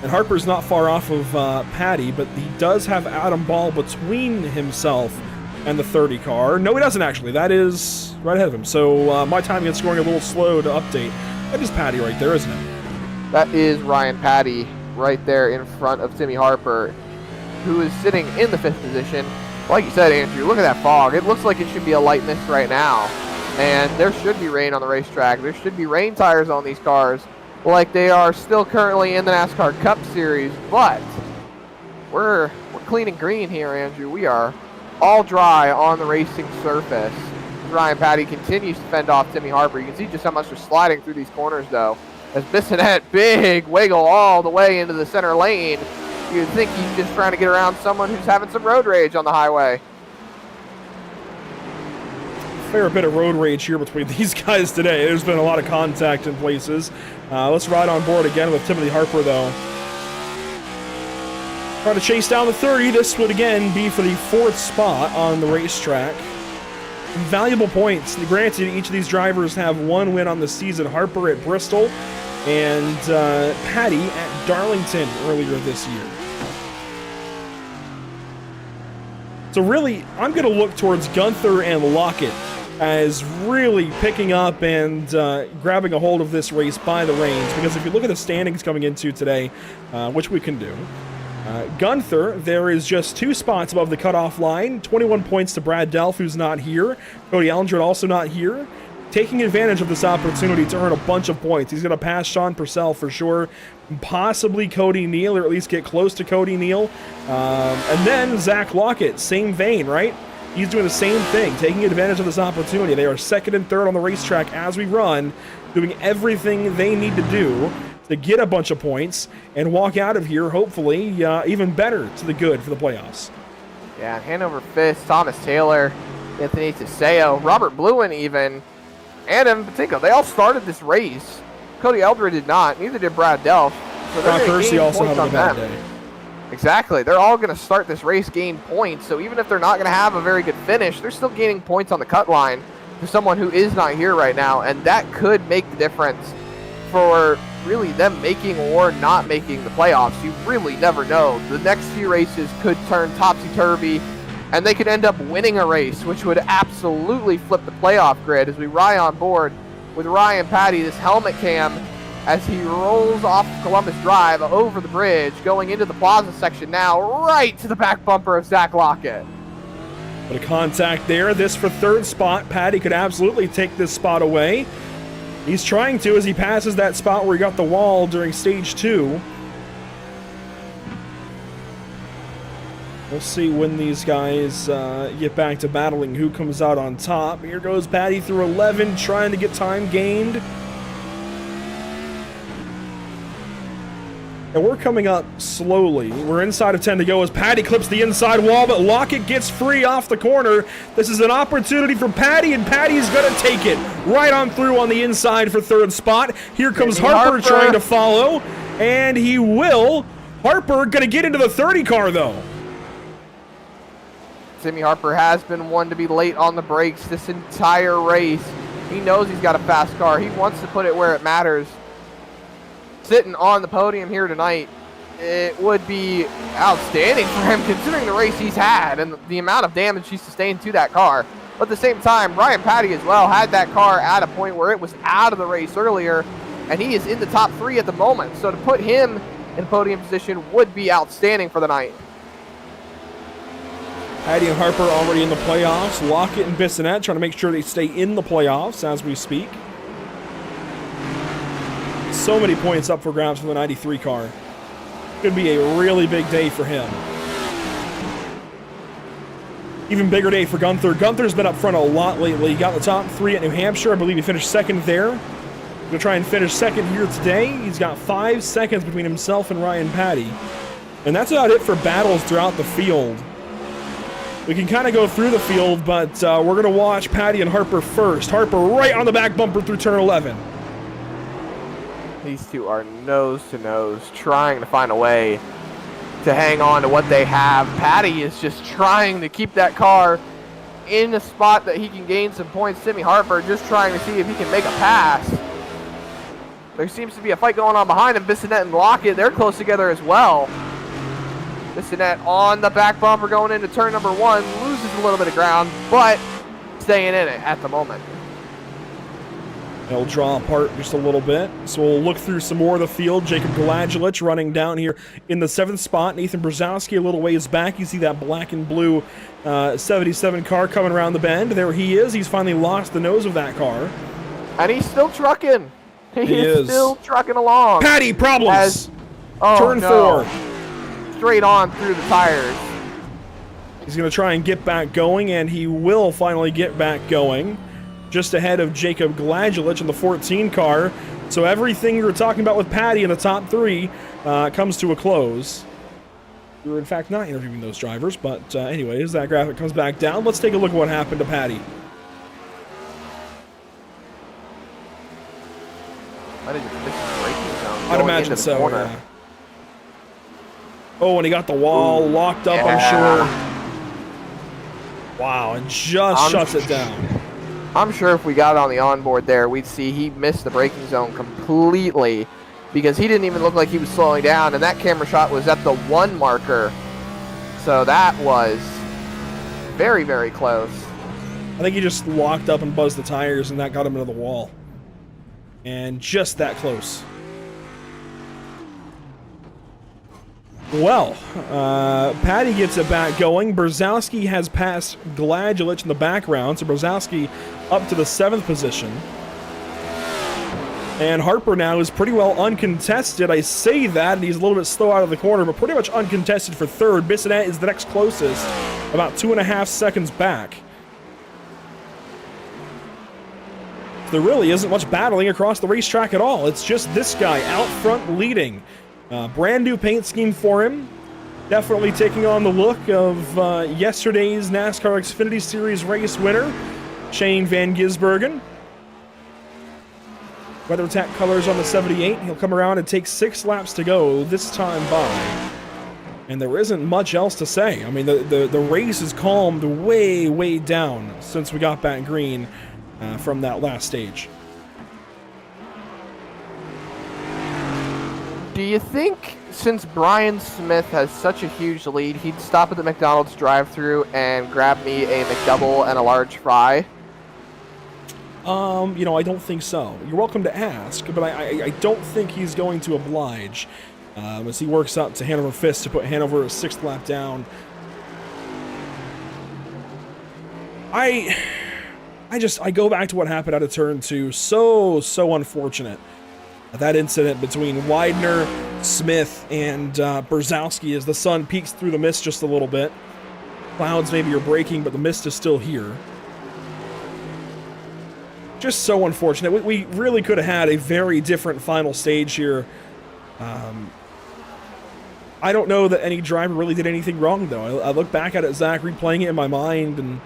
S1: And Harper's not far off of Patty, but he does have Adam Ball between himself and the 30 car. No, he doesn't actually. That is right ahead of him. So my timing is scoring a little slow to update. That is Patty right there, isn't it?
S2: That is Ryan Patty right there in front of Timmy Harper, who is sitting in the 5th position. Like you said, Andrew, look at that fog. It looks like it should be a light mist right now. And there should be rain on the racetrack. There should be rain tires on these cars, like they are still currently in the NASCAR Cup Series, but we're clean and green here, Andrew. We are all dry on the racing surface. Ryan Patty continues to fend off Timmy Harper. You can see just how much they're sliding through these corners, though. As Bissonette, big wiggle all the way into the center lane. You'd think he's just trying to get around someone who's having some road rage on the highway.
S1: Fair bit of road rage here between these guys today. There's been a lot of contact in places. Let's ride on board again with Timothy Harper, though. Try to chase down the 30. This would again be for the 4th spot on the racetrack. Valuable points. Granted, each of these drivers have 1 win on the season. Harper at Bristol and Patty at Darlington earlier this year. So really, I'm going to look towards Gunther and Lockett as really picking up and grabbing a hold of this race by the reins, because if you look at the standings coming into today, which we can do, Gunther, there is just 2 spots above the cutoff line, 21 points to Brad Delph, who's not here. Cody Ellinger also not here, taking advantage of this opportunity to earn a bunch of points. He's going to pass Sean Purcell for sure, possibly Cody Neal, or at least get close to Cody Neal. And then Zach Lockett, same vein, right? He's doing the same thing, taking advantage of this opportunity. They are 2nd and 3rd on the racetrack as we run, doing everything they need to do to get a bunch of points and walk out of here, hopefully, even better to the good for the playoffs.
S2: Yeah, Hanover Fist, Thomas Taylor, Anthony DeSeo, Robert Bluen even, and Evan Patinko. They all started this race. Cody Eldred did not. Neither did Brad Delph. So
S1: Brock Hersey also having a bad day.
S2: Exactly. They're all going to start this race, gain points. So even if they're not going to have a very good finish, they're still gaining points on the cut line for someone who is not here right now. And that could make the difference for really them making or not making the playoffs. You really never know. The next few races could turn topsy-turvy, and they could end up winning a race, which would absolutely flip the playoff grid as we ride on board with Ryan Patty, this helmet cam, as he rolls off Columbus Drive over the bridge, going into the plaza section now, right to the back bumper of Zach Lockett.
S1: But a contact there. This for 3rd spot. Patty could absolutely take this spot away. He's trying to as he passes that spot where he got the wall during stage 2. We'll see when these guys get back to battling who comes out on top. Here goes Patty through 11, trying to get time gained. And we're coming up slowly. We're inside of 10 to go as Patty clips the inside wall, but Lockett gets free off the corner. This is an opportunity for Patty, and Patty's going to take it right on through on the inside for 3rd spot. Here comes Harper trying to follow. And he will. Harper going to get into the 30 car, though.
S2: Timmy Harper has been one to be late on the brakes this entire race. He knows he's got a fast car. He wants to put it where it matters. Sitting on the podium here tonight, it would be outstanding for him considering the race he's had and the amount of damage he sustained to that car. But at the same time, Ryan Patty as well had that car at a point where it was out of the race earlier, and he is in the top 3 at the moment. So to put him in podium position would be outstanding for the night.
S1: Patty and Harper already in the playoffs. Lockett and Bissonette trying to make sure they stay in the playoffs as we speak. So many points up for grabs for the 93 car. Could be a really big day for him. Even bigger day for Gunther. Gunther's been up front a lot lately. He got the top 3 at New Hampshire. I believe he finished 2nd there. Gonna try and finish 2nd here today. He's got 5 seconds between himself and Ryan Patty. And that's about it for battles throughout the field. We can kind of go through the field, but we're going to watch Patty and Harper first. Harper right on the back bumper through turn 11.
S2: These two are nose to nose, trying to find a way to hang on to what they have. Patty is just trying to keep that car in a spot that he can gain some points. Timmy Harper just trying to see if he can make a pass. There seems to be a fight going on behind him. Bissonette and Lockett, they're close together as well. Bissonette on the back bumper going into turn number 1, loses a little bit of ground, but staying in it at the moment.
S1: They'll draw apart just a little bit. So we'll look through some more of the field. Jacob Gladjulich running down here in the 7th spot. Nathan Brzezowski a little ways back. You see that black and blue 77 car coming around the bend. There he is. He's finally lost the nose of that car.
S2: And he's still trucking. He is still trucking along.
S1: Patty, problems. Turn 4.
S2: Straight on through the tires.
S1: He's going to try and get back going, and he will finally get back going. Just ahead of Jacob Gladjulich in the 14 car. So everything you were talking about with Patty in the top 3 comes to a close. We were, in fact, not interviewing those drivers, but anyways, that graphic comes back down. Let's take a look at what happened to Patty. I'd imagine so, yeah. Oh, and he got the wall locked up, I'm sure. Wow, and just shuts it down.
S2: I'm sure if we got on the onboard there, we'd see he missed the braking zone completely because he didn't even look like he was slowing down, and that camera shot was at the 1 marker. So that was very, very close.
S1: I think he just locked up and buzzed the tires, and that got him into the wall. And just that close. Well, Patty gets it back going. Brzezowski has passed Gladjulich in the background, so Brzezowski up to the 7th position. And Harper now is pretty well uncontested. I say that, and he's a little bit slow out of the corner, but pretty much uncontested for 3rd. Bissonette is the next closest, about 2.5 seconds back. There really isn't much battling across the racetrack at all. It's just this guy out front leading. Brand new paint scheme for him. Definitely taking on the look of yesterday's NASCAR Xfinity Series race winner, Shane Van Gisbergen. WeatherTech colors on the 78. He'll come around and take 6 laps to go this time by. And there isn't much else to say. I mean, the race is calmed way, way down since we got back green from that last stage.
S2: Do you think since Brian Smith has such a huge lead, he'd stop at the McDonald's drive-thru and grab me a McDouble and a large fry?
S1: You know, I don't think so. You're welcome to ask, but I don't think he's going to oblige as he works up to Hanover Fist to put Hanover a 6th lap down. I go back to what happened out of turn 2. So unfortunate. That incident between Widener, Smith, and Brzezowski as the sun peeks through the mist just a little bit. Clouds maybe are breaking, but the mist is still here. Just so unfortunate. We really could have had a very different final stage here. I don't know that any driver really did anything wrong, though. I look back at it, Zach, replaying it in my mind, and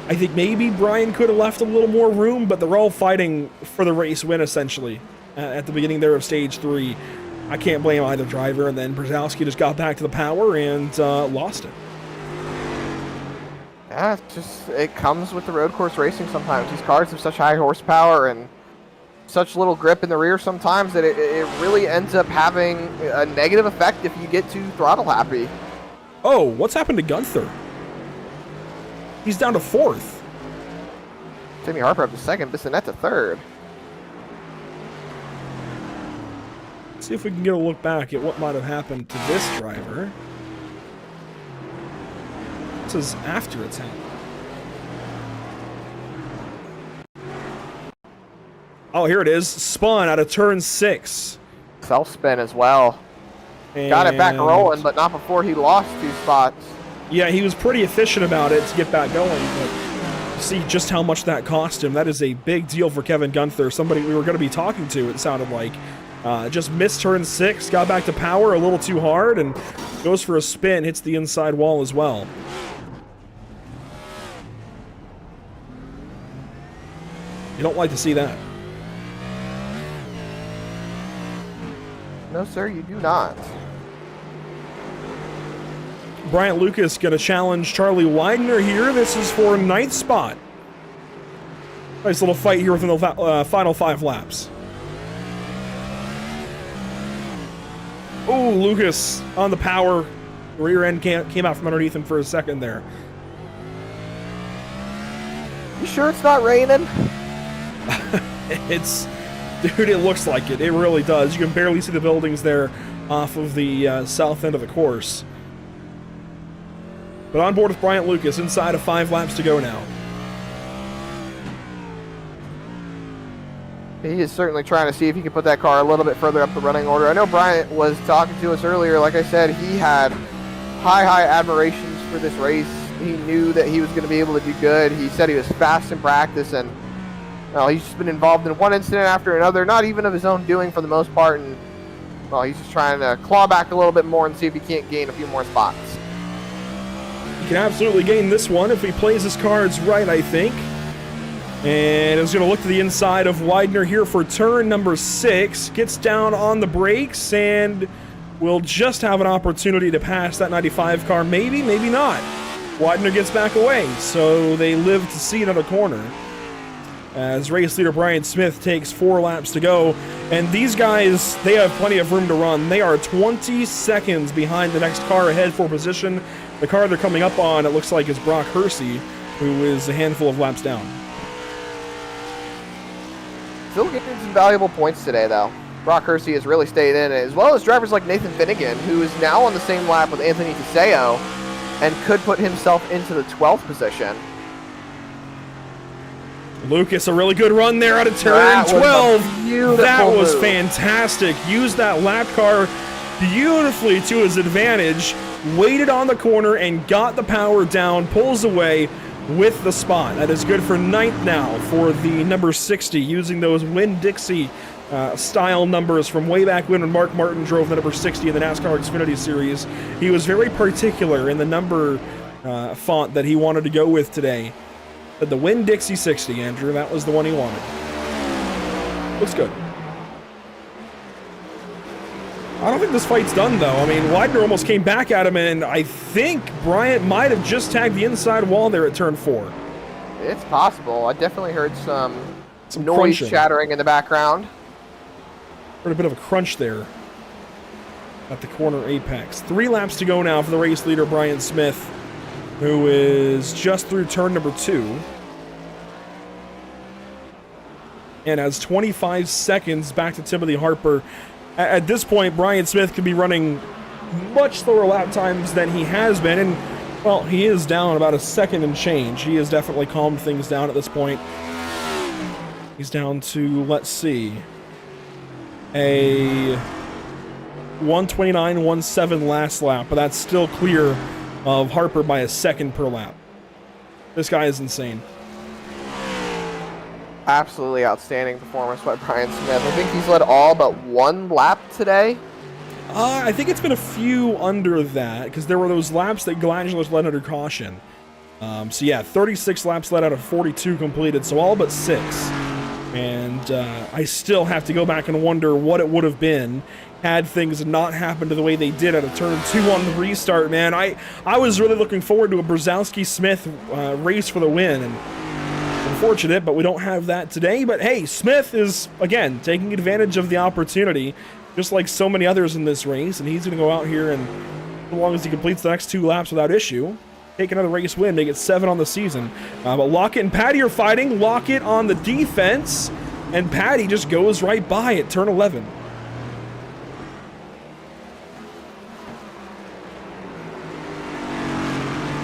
S1: I think maybe Brian could have left a little more room, but they're all fighting for the race win, essentially. at the beginning there of stage 3. I can't blame either driver, and then Brzezowski just got back to the power and lost it.
S2: Yeah, it comes with the road course racing sometimes. These cars have such high horsepower and such little grip in the rear sometimes that it really ends up having a negative effect if you get too throttle happy.
S1: Oh, what's happened to Gunther? He's down to 4th.
S2: Timmy Harper up to 2nd, Bissonette to 3rd.
S1: Let's see if we can get a look back at what might have happened to this driver. This is after it's happened. Oh, here it is. Spun out of turn 6.
S2: Self spin as well.
S1: And
S2: got it back rolling, but not before he lost 2 spots.
S1: Yeah, he was pretty efficient about it to get back going, but see just how much that cost him. That is a big deal for Kevin Gunther, somebody we were going to be talking to, it sounded like. Just missed turn 6, got back to power a little too hard, and goes for a spin, hits the inside wall as well. You don't like to see that.
S2: No, sir, you do not.
S1: Bryant Lucas going to challenge Charlie Widener here. This is for 9th spot. Nice little fight here within the final 5 laps. Oh, Lucas on the power. Rear end came out from underneath him for a second there.
S2: You sure it's not raining?
S1: Dude, it looks like it. It really does. You can barely see the buildings there off of the south end of the course. But on board with Bryant Lucas, inside of 5 laps to go now.
S2: He is certainly trying to see if he can put that car a little bit further up the running order. I know Bryant was talking to us earlier. Like I said, he had high admirations for this race. He knew that he was going to be able to do good. He said he was fast in practice, and well, he's just been involved in one incident after another, not even of his own doing for the most part, and well, he's just trying to claw back a little bit more and see if he can't gain a few more spots.
S1: He can absolutely gain this one if he plays his cards right, I think. And is going to look to the inside of Widener here for turn number 6. Gets down on the brakes and will just have an opportunity to pass that 95 car. Maybe, maybe not. Widener gets back away, so they live to see another corner. As race leader Brian Smith takes 4 laps to go. And these guys, they have plenty of room to run. They are 20 seconds behind the next car ahead for position. The car they're coming up on, it looks like, is Brock Hersey, who is a handful of laps down.
S2: Still getting some valuable points today, though. Brock Hersey has really stayed in, as well as drivers like Nathan Finnegan, who is now on the same lap with Anthony Tiseo and could put himself into the 12th position.
S1: Lucas, a really good run there out of turn 12. That was fantastic. Used that lap car beautifully to his advantage. Waited on the corner and got the power down. Pulls away with the spot. That is good for 9th now for the number 60, using those Winn-Dixie style numbers from way back when Mark Martin drove the number 60 in the NASCAR Xfinity Series. He was very particular in the number font that he wanted to go with today. But the Winn-Dixie 60, Andrew, that was the one he wanted. Looks good. I don't think this fight's done, though. I mean, Widener almost came back at him, and I think Bryant might have just tagged the inside wall there at turn 4.
S2: It's possible. I definitely heard some noise
S1: crunching.
S2: chattering in the background.
S1: Heard a bit of a crunch there at the corner apex. 3 laps to go now for the race leader, Brian Smith, who is just through turn number 2. And has 25 seconds back to Timothy Harper. At this point, Brian Smith could be running much slower lap times than he has been. And, well, he is down about a second and change. He has definitely calmed things down at this point. He's down to, let's see, a 129.17 last lap. But that's still clear of Harper by a second per lap. This guy is insane.
S2: Absolutely outstanding performance by Brian Smith. I think he's led all but 1 lap today.
S1: I think it's been a few under that, because there were those laps that Glangelos led under caution. So yeah, 36 laps led out of 42 completed, so all but 6. And I still have to go back and wonder what it would have been had things not happened to the way they did at a turn 2 on the restart, man. I was really looking forward to a Brzezowski-Smith race for the win, and unfortunate, but we don't have that today. But hey, Smith is, again, taking advantage of the opportunity, just like so many others in this race, and he's going to go out here, and as long as he completes the next 2 laps without issue, take another race win, make it 7 on the season. But Lockett and Patty are fighting. Lockett on the defense, and Patty just goes right by at turn 11.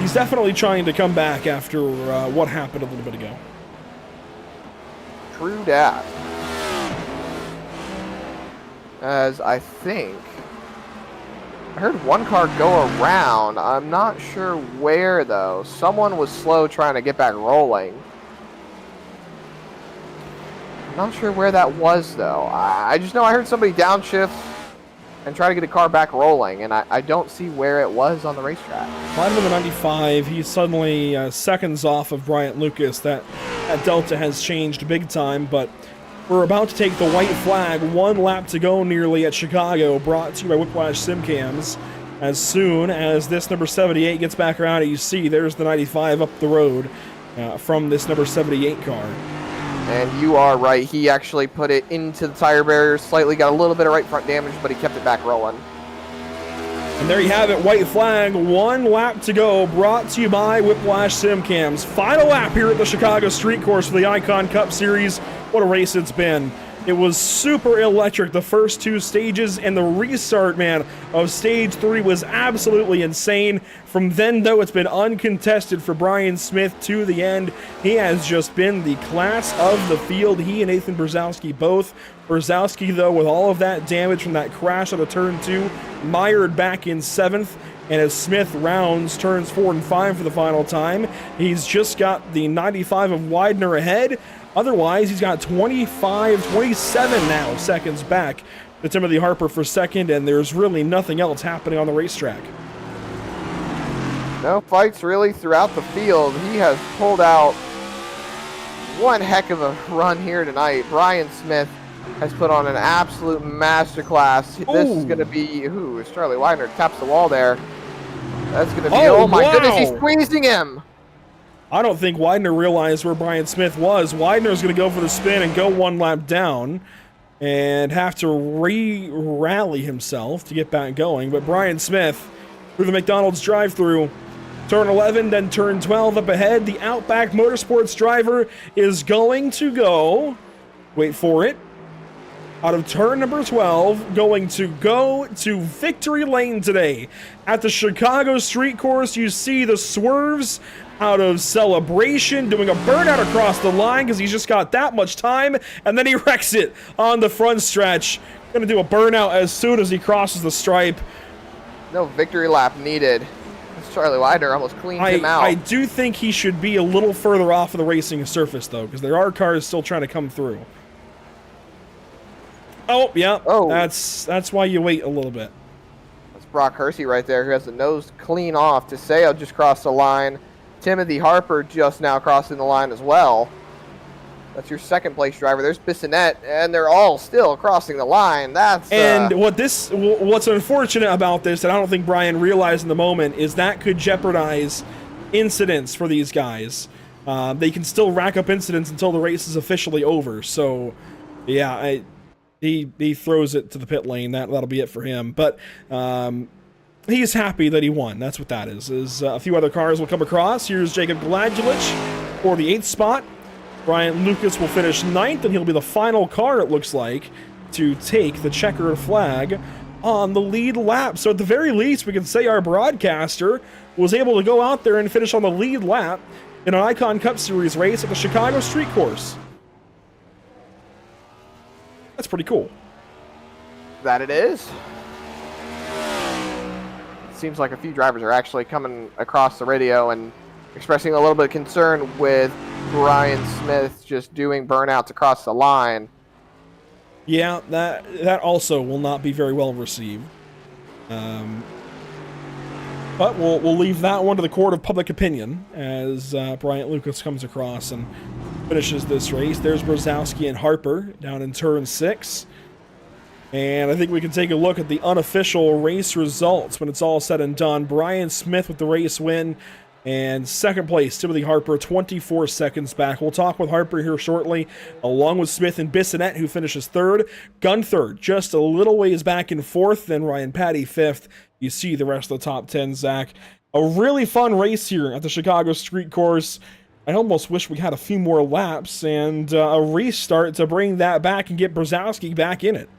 S1: He's definitely trying to come back after what happened a little bit ago.
S2: True dat. As I think I heard one car go around. I'm not sure where though. Someone was slow trying to get back rolling. I'm not sure where that was though. I just know I heard somebody downshift and try to get a car back rolling, and I don't see where it was on the racetrack.
S1: Bottom of the 95, he's suddenly seconds off of Bryant Lucas. That delta has changed big time, but we're about to take the white flag. 1 lap to go nearly at Chicago, brought to you by Whiplash Simcams. As soon as this number 78 gets back around, you see there's the 95 up the road from this number 78 car.
S2: And you are right. He actually put it into the tire barrier, slightly got a little bit of right front damage, but he kept it back rolling.
S1: And there you have it, white flag, 1 lap to go, brought to you by Whiplash Simcams. Final lap here at the Chicago Street Course for the Icon Cup Series. What a race it's been. It was super electric the first 2 stages, and the restart, man, of stage 3 was absolutely insane. From then, though, it's been uncontested for Brian Smith to the end. He has just been the class of the field, he and Nathan Brzezowski both. Brzezowski, though, with all of that damage from that crash on the turn 2, mired back in 7th. And as Smith rounds turns 4 and 5 for the final time, he's just got the 95 of Widener ahead. Otherwise, he's got 25, 27 now seconds back to Timothy Harper for second, and there's really nothing else happening on the racetrack.
S2: No fights really throughout the field. He has pulled out one heck of a run here tonight. Brian Smith has put on an absolute masterclass. This is going to be, as Charlie Widener taps the wall there. That's going to be, oh my goodness, he's squeezing him.
S1: I don't think Widener realized where Brian Smith was. Widener's going to go for the spin and go 1 lap down and have to rally himself to get back going. But Brian Smith, through the McDonald's drive-thru, turn 11, then turn 12 up ahead. The Outback Motorsports driver is going to go, wait for it, out of turn number 12, going to go to victory lane today. At the Chicago Street Course, you see the swerves out of Celebration, doing a burnout across the line because he's just got that much time, and then he wrecks it on the front stretch. Gonna do a burnout as soon as he crosses the stripe.
S2: No victory lap needed. Charlie Widener almost cleaned him out.
S1: I do think he should be a little further off of the racing surface, though, because there are cars still trying to come through. Oh, yeah. Oh. That's why you wait a little bit.
S2: That's Brock Hersey right there, who has the nose clean off. DeSeo just crossed the line. Timothy Harper just now crossing the line as well. That's your second place driver. There's Bissonette, and they're all still crossing the line. That's
S1: and what's unfortunate about this, and I don't think Brian realized in the moment, is that could jeopardize incidents for these guys. They can still rack up incidents until the race is officially over. So, yeah, he throws it to the pit lane. That'll be it for him. But he's happy that he won. That's what that is. A few other cars will come across. Here's Jacob Gladjulich for the 8th spot. Brian Lucas will finish 9th, and he'll be the final car, it looks like, to take the checkered flag on the lead lap. So at the very least, we can say our broadcaster was able to go out there and finish on the lead lap in an Icon Cup Series race at the Chicago Street Course. That's pretty cool.
S2: That it is. Seems like a few drivers are actually coming across the radio and expressing a little bit of concern with Brian Smith just doing burnouts across the line.
S1: Yeah, that also will not be very well received. But we'll leave that one to the court of public opinion as Bryant Lucas comes across and finishes this race. There's Brzezowski and Harper down in turn 6. And I think we can take a look at the unofficial race results when it's all said and done. Brian Smith with the race win, and second place, Timothy Harper, 24 seconds back. We'll talk with Harper here shortly, along with Smith and Bissonette, who finishes third. Gunther, just a little ways back in fourth, then Ryan Patty fifth. You see the rest of the top 10, Zach. A really fun race here at the Chicago Street Course. I almost wish we had a few more laps and a restart to bring that back and get Brzezowski back in it.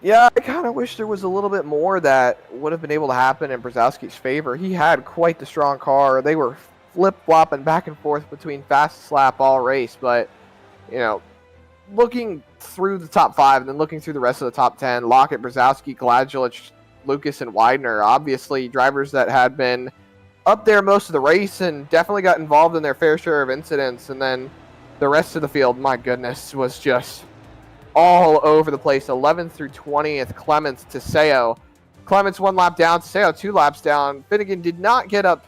S2: Yeah, I kind of wish there was a little bit more that would have been able to happen in Brzezowski's favor. He had quite the strong car. They were flip-flopping back and forth between fastest lap all race, but, you know, looking through the top 5 and then looking through the rest of the top 10, Lockett, Brzezowski, Gladjulich, Lucas, and Widener, obviously drivers that had been up there most of the race and definitely got involved in their fair share of incidents, and then the rest of the field, my goodness, was just all over the place. 11th through 20th, Clements, Teseo. Clements 1 lap down, Teseo 2 laps down. Finnegan did not get up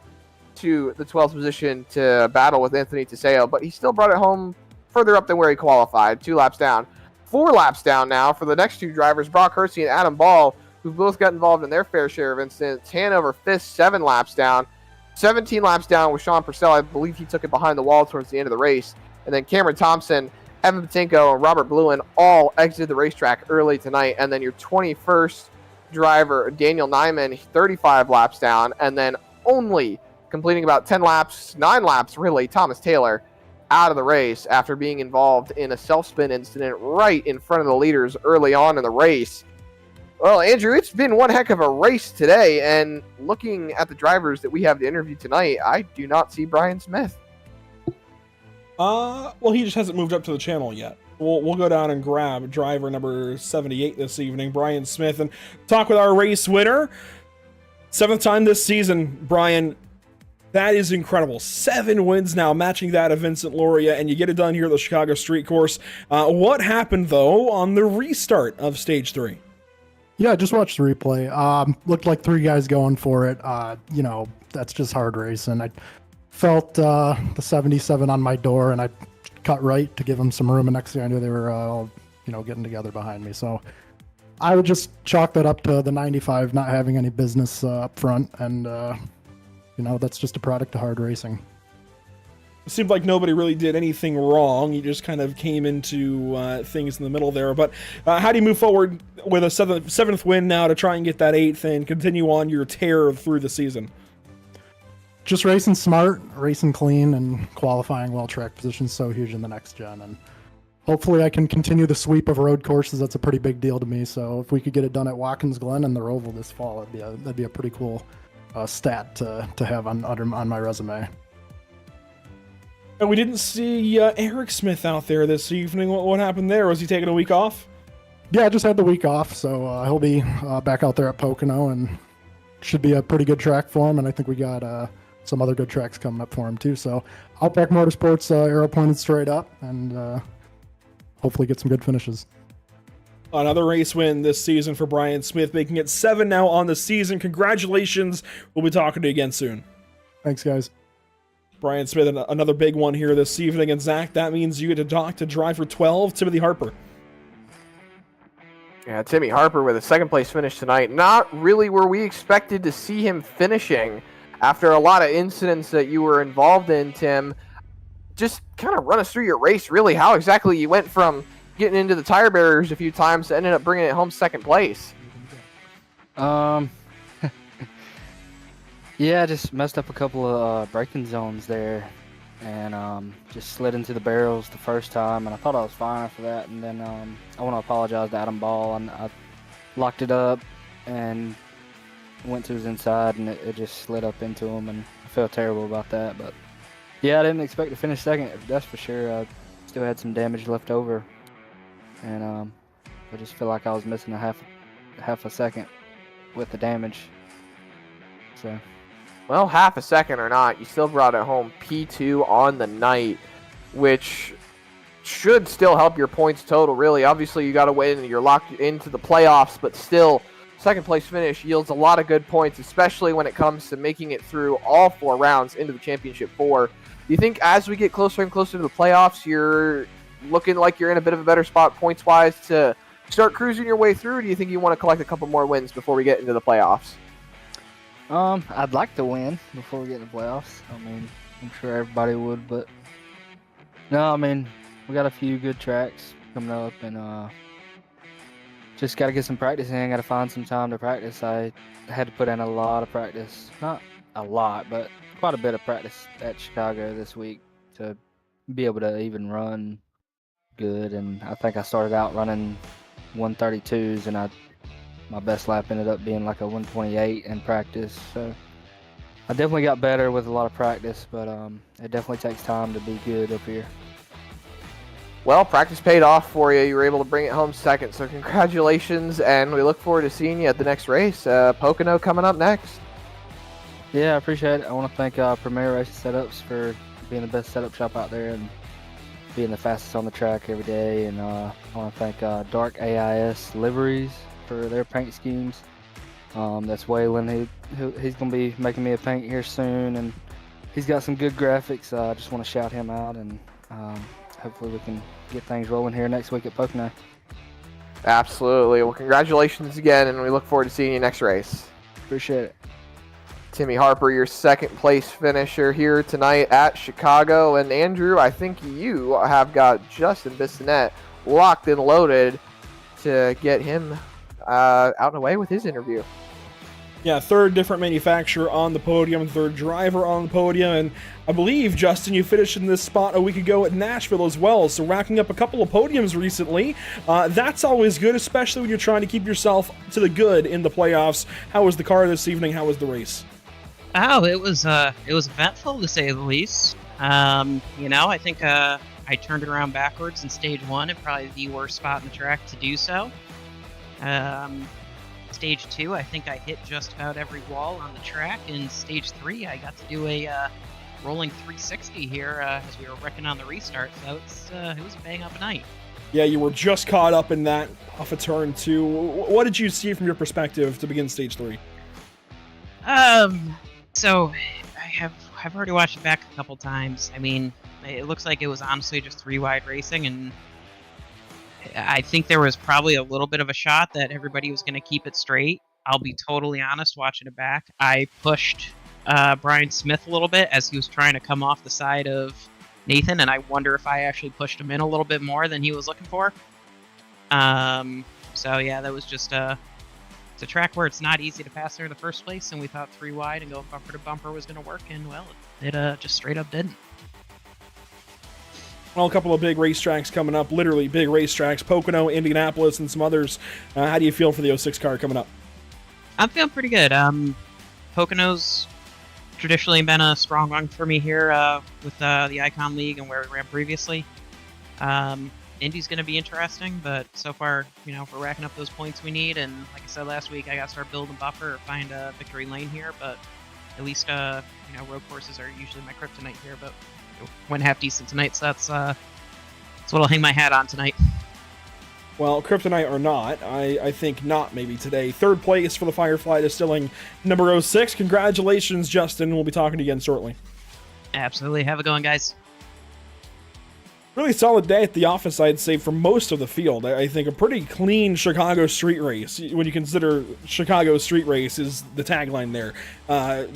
S2: to the 12th position to battle with Anthony Teseo, but he still brought it home further up than where he qualified, 2 laps down. 4 laps down now for the next 2 drivers, Brock Hersey and Adam Ball, who both got involved in their fair share of incidents. Hanover 5th, 7 laps down. 17 laps down with Sean Purcell. I believe he took it behind the wall towards the end of the race. And then Cameron Thompson, Evan Patinko, and Robert Bluen all exited the racetrack early tonight. And then your 21st driver, Daniel Nyman, 35 laps down. And then only completing about 10 laps, 9 laps really, Thomas Taylor out of the race after being involved in a self-spin incident right in front of the leaders early on in the race. Well, Andrew, it's been one heck of a race today. And looking at the drivers that we have to interview tonight, I do not see Brian Smith.
S1: Well, he just hasn't moved up to the channel yet. We'll go down and grab driver number 78 this evening, Brian Smith, and talk with our race winner. 7th time this season, Brian. That is incredible. 7 wins now, matching that of Vincent Loria, and you get it done here at the Chicago Street Course. What happened, though, on the restart of Stage 3?
S3: Yeah, I just watched the replay. Looked like 3 guys going for it. You know, that's just hard racing. I felt the 77 on my door, and I cut right to give them some room, and next thing I knew, they were all, you know, getting together behind me. So I would just chalk that up to the 95 not having any business up front, and, you know, that's just a product of hard racing.
S1: It seemed like nobody really did anything wrong. You just kind of came into things in the middle there. But how do you move forward with a 7th win now to try and get that 8th and continue on your tear through the season?
S3: Just racing smart, racing clean, and qualifying well. Track position's so huge in the next gen, and hopefully I can continue the sweep of road courses. That's a pretty big deal to me. So if we could get it done at Watkins Glen and the Roval this fall, that'd be a pretty cool stat to have on my resume.
S1: And we didn't see Eric Smith out there this evening. What happened there? Was he taking a week off?
S3: Yeah, I just had the week off, so he'll be back out there at Pocono, and should be a pretty good track for him. And I think we got some other good tracks coming up for him too. So Outback Motorsports, arrow pointed straight up, and hopefully get some good finishes.
S1: Another race win this season for Brian Smith, making it 7 now on the season. Congratulations. We'll be talking to you again soon.
S3: Thanks, guys.
S1: Brian Smith, another big one here this evening. And Zach, that means you get to talk to driver 12, Timothy Harper.
S2: Yeah, Timmy Harper with a 2nd place finish tonight. Not really where we expected to see him finishing after a lot of incidents that you were involved in, Tim. Just kind of run us through your race, really, how exactly you went from getting into the tire barriers a few times to ended up bringing it home 2nd place.
S7: Yeah, I just messed up a couple of braking zones there, and just slid into the barrels the first time, and I thought I was fine after that. And then I want to apologize to Adam Ball, and I locked it up and went to his inside, and it just slid up into him, and I felt terrible about that. But yeah, I didn't expect to finish 2nd, that's for sure. I still had some damage left over, and I just feel like I was missing a half a second with the damage. So.
S2: Well, half a second or not, you still brought it home P2 on the night, which should still help your points total, really. Obviously, you got to win and you're locked into the playoffs, but still second place finish yields a lot of good points, especially when it comes to making it through all 4 rounds into the championship 4. Do you think as we get closer and closer to the playoffs, you're looking like you're in a bit of a better spot points-wise to start cruising your way through, or do you think you want to collect a couple more wins before we get into the playoffs?
S7: I'd like to win before we get in the playoffs. I mean, I'm sure everybody would, but no, I mean, we got a few good tracks coming up, and just got to get some practice in. Got to find some time to practice. I had to put in a lot of practice. Not a lot, but quite a bit of practice at Chicago this week to be able to even run good. And I think I started out running 132s, and my best lap ended up being like a 128 in practice. So I definitely got better with a lot of practice, but it definitely takes time to be good up here.
S2: Well, practice paid off for you. You were able to bring it home second, so congratulations, and we look forward to seeing you at the next race. Pocono coming up next.
S7: Yeah, I appreciate it. I want to thank Premier Racing Setups for being the best setup shop out there and being the fastest on the track every day. And I want to thank Dark AIS Liveries for their paint schemes. That's Waylon. He's going to be making me a paint here soon, and he's got some good graphics. I just want to shout him out, and hopefully we can get things rolling here next week at Pocono.
S2: Absolutely. Well, congratulations again, and we look forward to seeing you next race.
S7: Appreciate it.
S2: Timmy Harper, your second place finisher here tonight at Chicago. And Andrew, I think you have got Justin Bissonette locked and loaded to get him out and away with his interview.
S1: Yeah, third different manufacturer on the podium, third driver on the podium, and I believe, Justin, you finished in this spot a week ago at Nashville as well, so racking up a couple of podiums recently. That's always good, especially when you're trying to keep yourself to the good in the playoffs. How was the car this evening? How was the race?
S8: Oh, it was eventful to say the least. I think I turned it around backwards in stage 1, and probably the worst spot in the track to do so. Stage 2, I think I hit just about every wall on the track. In stage 3, I got to do a rolling 360 here as we were wrecking on the restart. So it was a bang up night.
S1: Yeah, you were just caught up in that off a turn 2. What did you see from your perspective to begin stage 3?
S8: So I've already watched it back a couple times. I mean, it looks like it was honestly just 3-wide racing, and I think there was probably a little bit of a shot that everybody was going to keep it straight. I'll be totally honest, watching it back, I pushed Brian Smith a little bit as he was trying to come off the side of Nathan, and I wonder if I actually pushed him in a little bit more than he was looking for. So yeah, that was just it's a track where it's not easy to pass there in the first place, and we thought 3 wide and going bumper to bumper was going to work, and well, it just straight up didn't.
S1: Well, a couple of big racetracks coming up, literally big racetracks, Pocono, Indianapolis, and some others. How do you feel for the 06 car coming up?
S8: I'm feeling pretty good. Pocono's traditionally been a strong one for me here with the Icon League and where we ran previously. Indy's going to be interesting, but so far, we're racking up those points we need, and like I said last week, I got to start building buffer or find a victory lane here, but at least, road courses are usually my kryptonite here, but went half decent tonight, so that's what I'll hang my hat on tonight.
S1: Well, kryptonite or not, I think not maybe today. Third place for the Firefly Distilling number 06. Congratulations, Justin. We'll be talking to you again shortly.
S8: Absolutely. Have a good one, guys.
S1: Really solid day at the office, I'd say, for most of the field. I think a pretty clean Chicago street race, when you consider Chicago street race is the tagline there.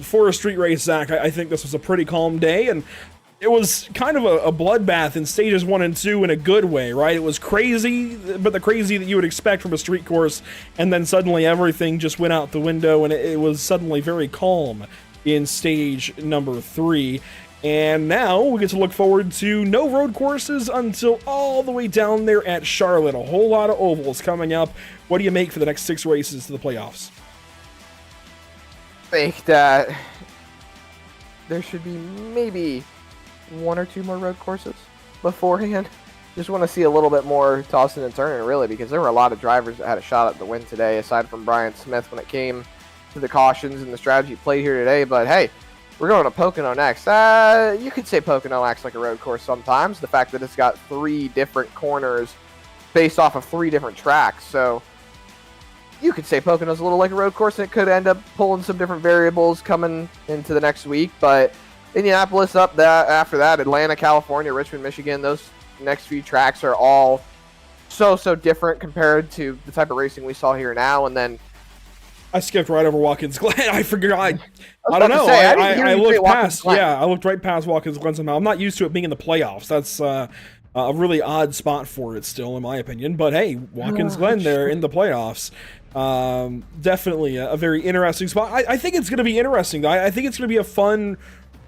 S1: For a street race, Zach, I think this was a pretty calm day, and it was kind of a bloodbath in stages 1 and 2 in a good way, right? It was crazy, but the crazy that you would expect from a street course, and then suddenly everything just went out the window, and it was suddenly very calm in stage number 3. And now we get to look forward to no road courses until all the way down there at Charlotte. A whole lot of ovals coming up. What do you make for the next 6 races to the playoffs?
S2: I think that there should be maybe 1 or 2 more road courses beforehand. Just want to see a little bit more tossing and turning, really, because there were a lot of drivers that had a shot at the win today, aside from Brian Smith when it came to the cautions and the strategy played here today. But hey, we're going to Pocono next. You could say Pocono acts like a road course sometimes. The fact that it's got 3 different corners based off of 3 different tracks. So you could say Pocono's a little like a road course, and it could end up pulling some different variables coming into the next week. But Indianapolis after that, Atlanta, California, Richmond, Michigan, those next few tracks are all so different compared to the type of racing we saw here now. And then
S1: I skipped right over Watkins Glen. I forgot. I don't know.
S2: Say, I
S1: looked past. Yeah, I looked right past Watkins Glen somehow. I'm not used to it being in the playoffs. That's a really odd spot for it still, in my opinion. But hey, Watkins Glen there in the playoffs. Definitely a very interesting spot. I think it's going to be interesting, though. I think it's going to be a fun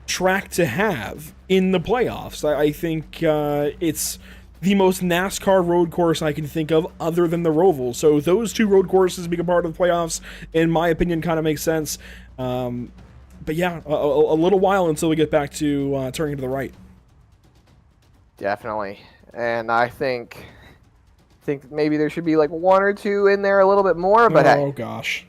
S1: track to have in the playoffs. I think it's the most NASCAR road course I can think of other than the Roval. So those two road courses being a part of the playoffs, in my opinion, kind of makes sense. But yeah, a little while until we get back to turning to the right.
S2: Definitely. And I think maybe there should be like one or two in there a little bit more, but
S1: oh gosh.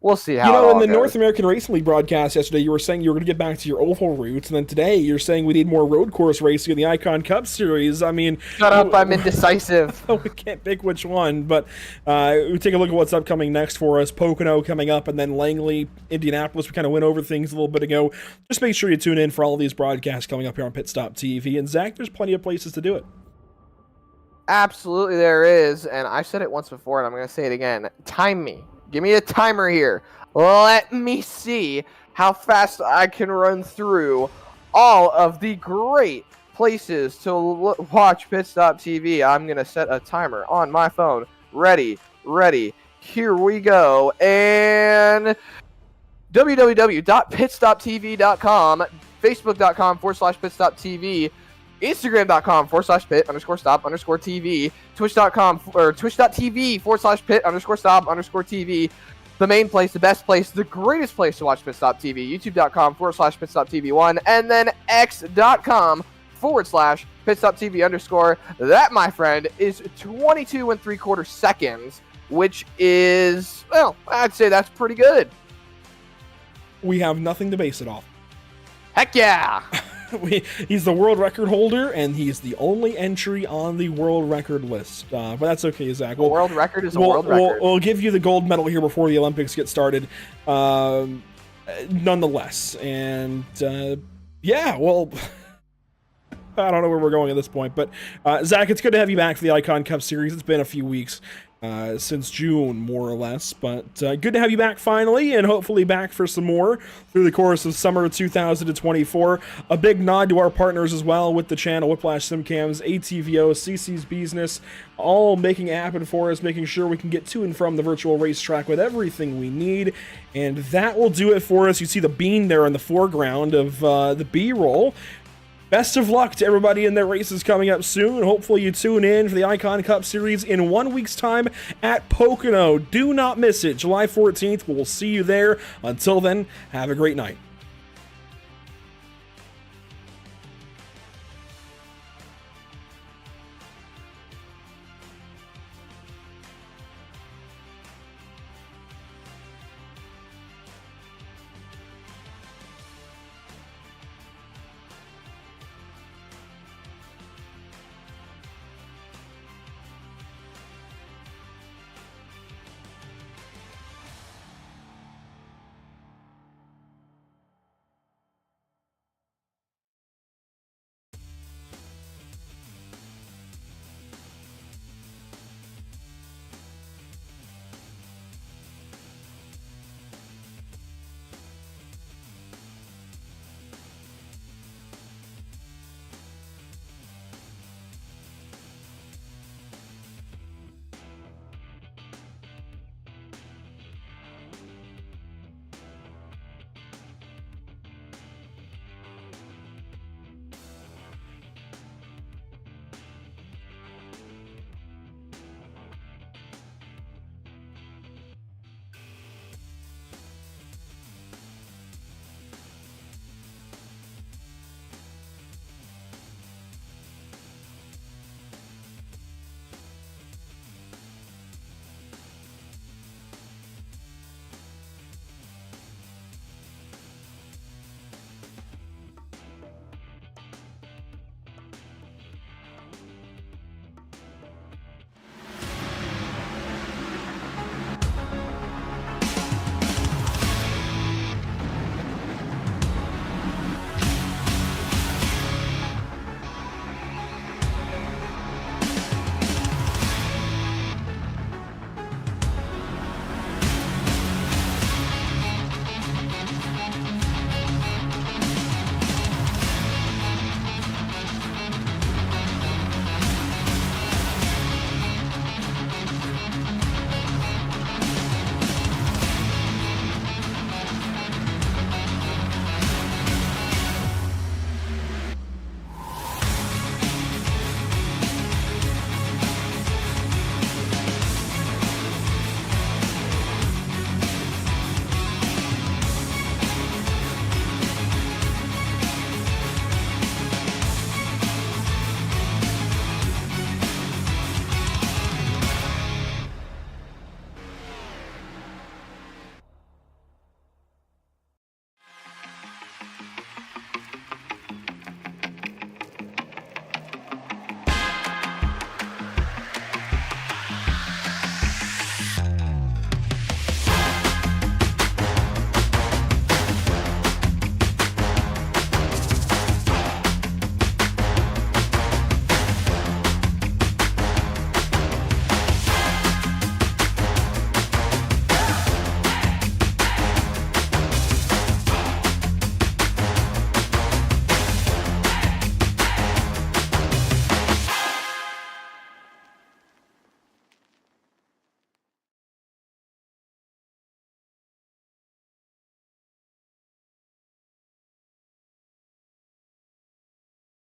S2: We'll see how
S1: in the North American Racing League broadcast yesterday, you were saying you were going to get back to your oval routes, and then today you're saying we need more road course racing in the Icon Cup Series. I mean...
S2: Shut up, I'm indecisive.
S1: We can't pick which one, but we take a look at what's upcoming next for us. Pocono coming up, and then Langley, Indianapolis. We kind of went over things a little bit ago. Just make sure you tune in for all of these broadcasts coming up here on Pit Stop TV. And Zach, there's plenty of places to do it.
S2: Absolutely there is, and I said it once before, and I'm going to say it again. Time me. Give me a timer here. Let me see how fast I can run through all of the great places to watch Pit Stop TV. I'm going to set a timer on my phone. Ready. Here we go. And www.pitstoptv.com, facebook.com/pitstoptv, Instagram.com/pit_stop_TV, twitch.tv/pit_stop_TV, the main place, the best place, the greatest place to watch Pit Stop TV, youtube.com/pitstoptv1, and then x.com/pitstoptv_. That, my friend, is 22 3/4 seconds, which is, well, I'd say that's pretty good.
S1: We have nothing to base it off.
S2: Heck yeah!
S1: He's the world record holder, and he's the only entry on the world record list. But that's okay, Zach.
S2: World record is a world record.
S1: We'll give you the gold medal here before the Olympics get started, nonetheless. And yeah, well, I don't know where we're going at this point. But Zach, it's good to have you back for the Icon Cup Series. It's been a few weeks. Since June, more or less, but good to have you back finally, and hopefully back for some more through the course of summer 2024. A big nod to our partners as well with the channel, Whiplash SimCams, ATVO, CC's Business, all making it happen for us, making sure we can get to and from the virtual racetrack with everything we need, and that will do it for us. You see the bean there in the foreground of the B-roll. Best of luck to everybody in their races coming up soon. Hopefully you tune in for the Icon Cup Series in 1 week's time at Pocono. Do not miss it. July 14th. We'll see you there. Until then, have a great night.